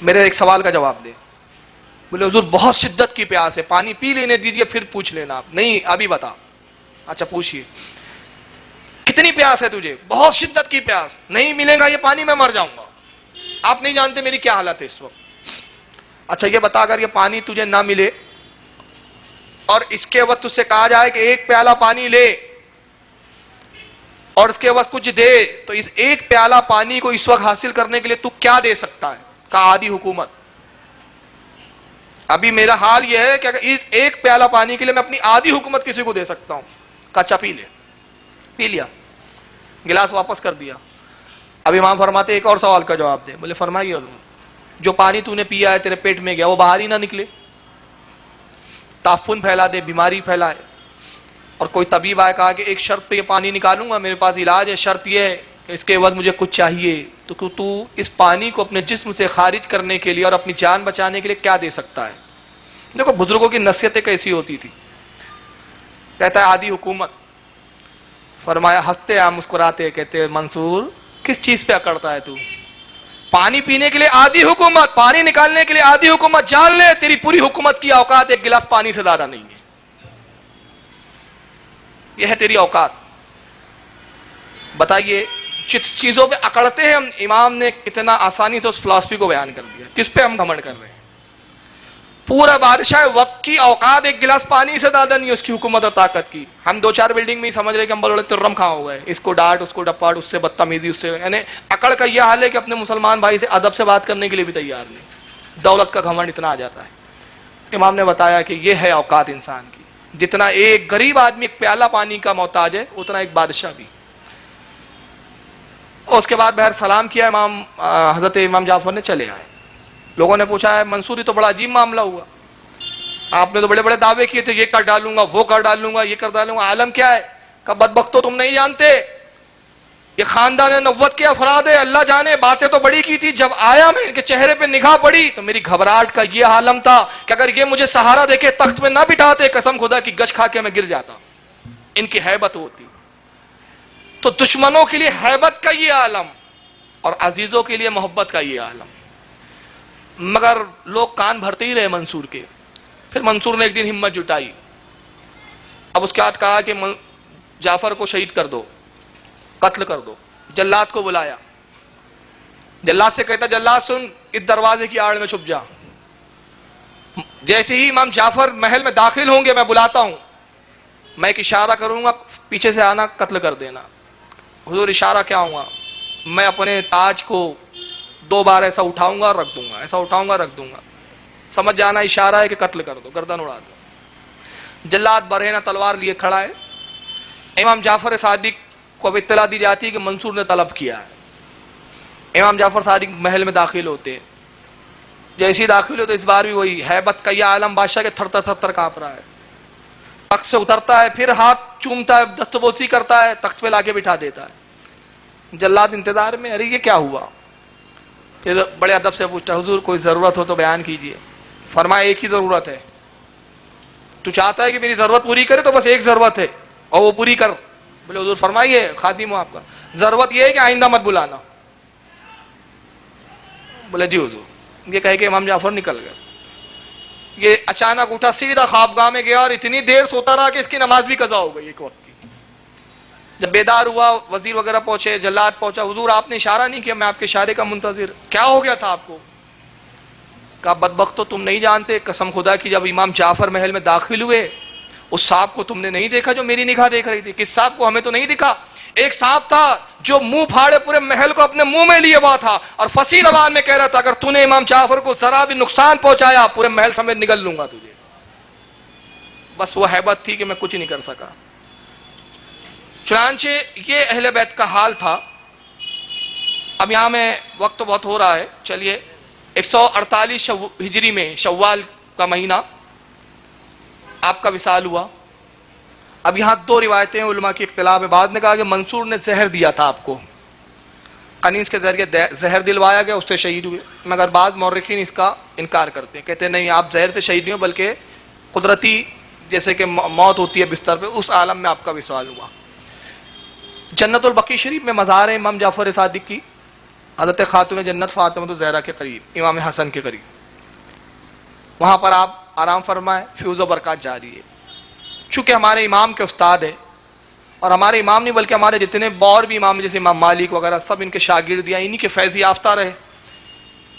S1: میرے ایک سوال کا جواب دے۔ بولے حضور بہت شدت کی پیاس ہے، پانی پی لینے دیجیے پھر پوچھ لینا آپ۔ نہیں ابھی بتا۔ اچھا پوچھئے، کتنی پیاس ہے تجھے؟ بہت شدت کی پیاس، نہیں ملے گا یہ پانی میں مر جاؤں گا، آپ نہیں جانتے میری کیا حالت ہے اس وقت۔ اچھا یہ بتا، اگر یہ پانی تجھے نہ ملے اور اس کے وقت تجھ سے کہا جائے کہ ایک پیالہ پانی لے اور اس کے وقت کچھ دے، تو اس ایک پیالہ پانی کو اس وقت حاصل کرنے کے لیے تو کیا دے سکتا ہے؟ کہا آدھی حکومت۔ ابھی میرا حال یہ ہے کہ اگر اس ایک پیالہ پانی کے لیے میں اپنی آدھی حکومت کسی کو دے سکتا ہوں۔ کہا اچھا پی لے، پی لیا، گلاس واپس کر دیا۔ اب امام فرماتے ایک اور سوال کا جواب دے۔ بولے فرمائیے حضور، جو پانی تو نے پیا ہے تیرے پیٹ میں گیا وہ باہر ہی نہ نکلے، تعفن پھیلا دے، بیماری پھیلائے۔ اور کوئی طبیب آئے، کہا کہ ایک شرط پہ یہ پانی نکالوں گا، میرے پاس علاج ہے، شرط یہ ہے کہ اس کے بعد مجھے کچھ چاہیے، تو اس پانی کو اپنے جسم سے خارج کرنے کے لیے اور اپنی جان بچانے کے لیے کیا دے سکتا ہے؟ دیکھو بزرگوں کی نصیحتیں کیسی ہوتی تھی۔ کہتا ہے آدھی حکومت۔ فرمایا، ہنستے ہیں مسکراتے، کہتے ہیں منصور کس چیز پہ اکڑتا ہے تو؟ پانی پینے کے لیے آدھی حکومت، پانی نکالنے کے لیے آدھی حکومت، جان لے تیری پوری حکومت کی اوقات ایک گلاس پانی سے زیادہ نہیں ہے، یہ ہے تیری اوقات۔ بتائیے جس چیزوں پہ اکڑتے ہیں ہم، امام نے اتنا آسانی سے اس فلسفی کو بیان کر دیا۔ کس پہ ہم گھمنڈ کر رہے ہیں؟ پورا بادشاہ وقت کی اوقات ایک گلاس پانی سے زیادہ نہیں ہے اس کی حکومت اور طاقت کی۔ ہم دو چار بلڈنگ میں ہی سمجھ رہے کہ ہم بڑے ترم کھا ہوا ہے، اس کو ڈانٹ، اس کو ڈپاٹ، اس سے بدتمیزی، اس سے، یعنی اکڑ کا یہ حال ہے کہ اپنے مسلمان بھائی سے ادب سے بات کرنے کے لیے بھی تیار نہیں، دولت کا گھمنڈ اتنا آ جاتا ہے۔ امام نے بتایا کہ یہ ہے اوقات انسان کی، جتنا ایک غریب آدمی ایک پیالہ پانی کا محتاج ہے اتنا ایک بادشاہ بھی۔ اور اس کے بعد بہر سلام کیا، حضرت امام جعفر نے چلے آئے۔ لوگوں نے پوچھا ہے منصور یہ تو بڑا عجیب معاملہ ہوا، آپ نے تو بڑے بڑے دعوے کیے تھے، یہ کر ڈالوں گا، وہ کر ڈالوں گا، یہ کر ڈالوں گا، عالم کیا ہے؟ کہ بدبختو تم نہیں جانتے، یہ خاندان نبوت کے افراد ہے، اللہ جانے باتیں تو بڑی کی تھی، جب آیا میں ان کے چہرے پہ نگاہ پڑی تو میری گھبراہٹ کا یہ عالم تھا کہ اگر یہ مجھے سہارا دے کے تخت پہ نہ بٹھاتے، قسم خدا کی گچ کھا کے میں گر جاتا، ان کی ہیبت ہوتی۔ تو دشمنوں کے لیے ہیبت کا یہ عالم اور عزیزوں کے لیے محبت کا یہ عالم، مگر لوگ کان بھرتے ہی رہے منصور کے۔ پھر منصور نے ایک دن ہمت جٹائی، اب اس کے بعد کہا کہ جعفر کو شہید کر دو، قتل کر دو۔ جلاد کو بلایا، جلاد سے کہتا جلاد سن، اس دروازے کی آڑ میں چھپ جا، جیسے ہی امام جعفر محل میں داخل ہوں گے میں بلاتا ہوں، میں ایک اشارہ کروں گا، پیچھے سے آنا، قتل کر دینا۔ حضور اشارہ کیا ہوا؟ میں اپنے تاج کو 2 بار ایسا اٹھاؤں گا اور رکھ دوں گا، ایسا اٹھاؤں گا رکھ دوں گا، سمجھ جانا اشارہ ہے کہ قتل کر دو، گردن اڑا دو۔ جلاد برہنہ تلوار لیے کھڑا ہے۔ امام جعفر صادق کو اب اطلاع دی جاتی ہے کہ منصور نے طلب کیا ہے۔ امام جعفر صادق محل میں داخل ہوتے، جیسے ہی داخل ہوتے اس بار بھی وہی ہیبت کا یہ عالم، بادشاہ کے تھر تھر کانپ رہا ہے۔ تخت سے اترتا ہے، پھر ہاتھ چومتا ہے، دستبوسی کرتا ہے، تخت پہ لا کے بٹھا دیتا ہے۔ جلاد انتظار میں، ارے یہ کیا ہوا؟ پھر بڑے ادب سے پوچھتا ہے حضور کوئی ضرورت ہو تو بیان کیجئے۔ فرمایا ایک ہی ضرورت ہے، تو چاہتا ہے کہ میری ضرورت پوری کرے تو بس ایک ضرورت ہے اور وہ پوری کر. بولے حضور فرمائیے خادم ہوں آپ کا, ضرورت یہ ہے کہ آئندہ مت بلانا. بولے جی حضور. یہ کہے کہ امام جعفر نکل گئے. یہ اچانک اٹھا, سیدھا خوابگاہ میں گیا اور اتنی دیر سوتا رہا کہ اس کی نماز بھی قضا ہو گئی ایک وقت کی. جب بیدار ہوا, وزیر وغیرہ پہنچے, جلاد پہنچا, حضور آپ نے اشارہ نہیں کیا, میں آپ کے اشارے کا منتظر. کیا ہو گیا تھا آپ کو؟ کہا بدبختو تم نہیں جانتے, قسم خدا کی جب امام جعفر محل میں داخل ہوئے اس سانپ کو تم نے نہیں دیکھا جو میری نگاہ دیکھ رہی تھی. کس سانپ کو؟ ہمیں تو نہیں دکھا. ایک سانپ تھا جو منہ پھاڑے پورے محل کو اپنے منہ میں لیے ہوا تھا اور فصیح زبان میں کہہ رہا تھا اگر تو نے امام جعفر کو ذرا بھی نقصان پہنچایا پورے محل سمیت نگل لوں گا تجھے. بس وہ ہیبت تھی کہ میں کچھ نہیں کر سکا. چنانچہ یہ اہل بیت کا حال تھا. اب یہاں میں وقت تو بہت ہو رہا ہے, چلیے 148 ہجری میں شوال کا مہینہ آپ کا وصال ہوا. اب یہاں دو روایتیں علماء کی اختلاف ہے. بعد نے کہا کہ منصور نے زہر دیا تھا آپ کو, قنیز کے ذریعے زہر دلوایا گیا, اس سے شہید ہوئے. مگر بعض مورخین اس کا انکار کرتے ہیں, کہتے ہیں نہیں آپ زہر سے شہید نہیں ہو بلکہ قدرتی جیسے کہ موت ہوتی ہے بستر پہ, اس عالم میں آپ کا وصال ہوا. جنت البقیع شریف میں مزار ہے امام جعفر صادق کی, حضرت خاتون جنت فاطمہ الزہرا کے قریب, امام حسن کے قریب. وہاں پر آپ آرام فرمائیں, فیوز و برکات جاری ہے. چونکہ ہمارے امام کے استاد ہے, اور ہمارے امام نہیں بلکہ ہمارے جتنے اور بھی امام جیسے امام مالک وغیرہ سب ان کے شاگرد یا انہی کے فیض یافتہ رہے,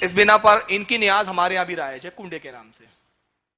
S1: اس بنا پر ان کی نیاز ہمارے یہاں بھی رائج ہے کنڈے کے نام سے.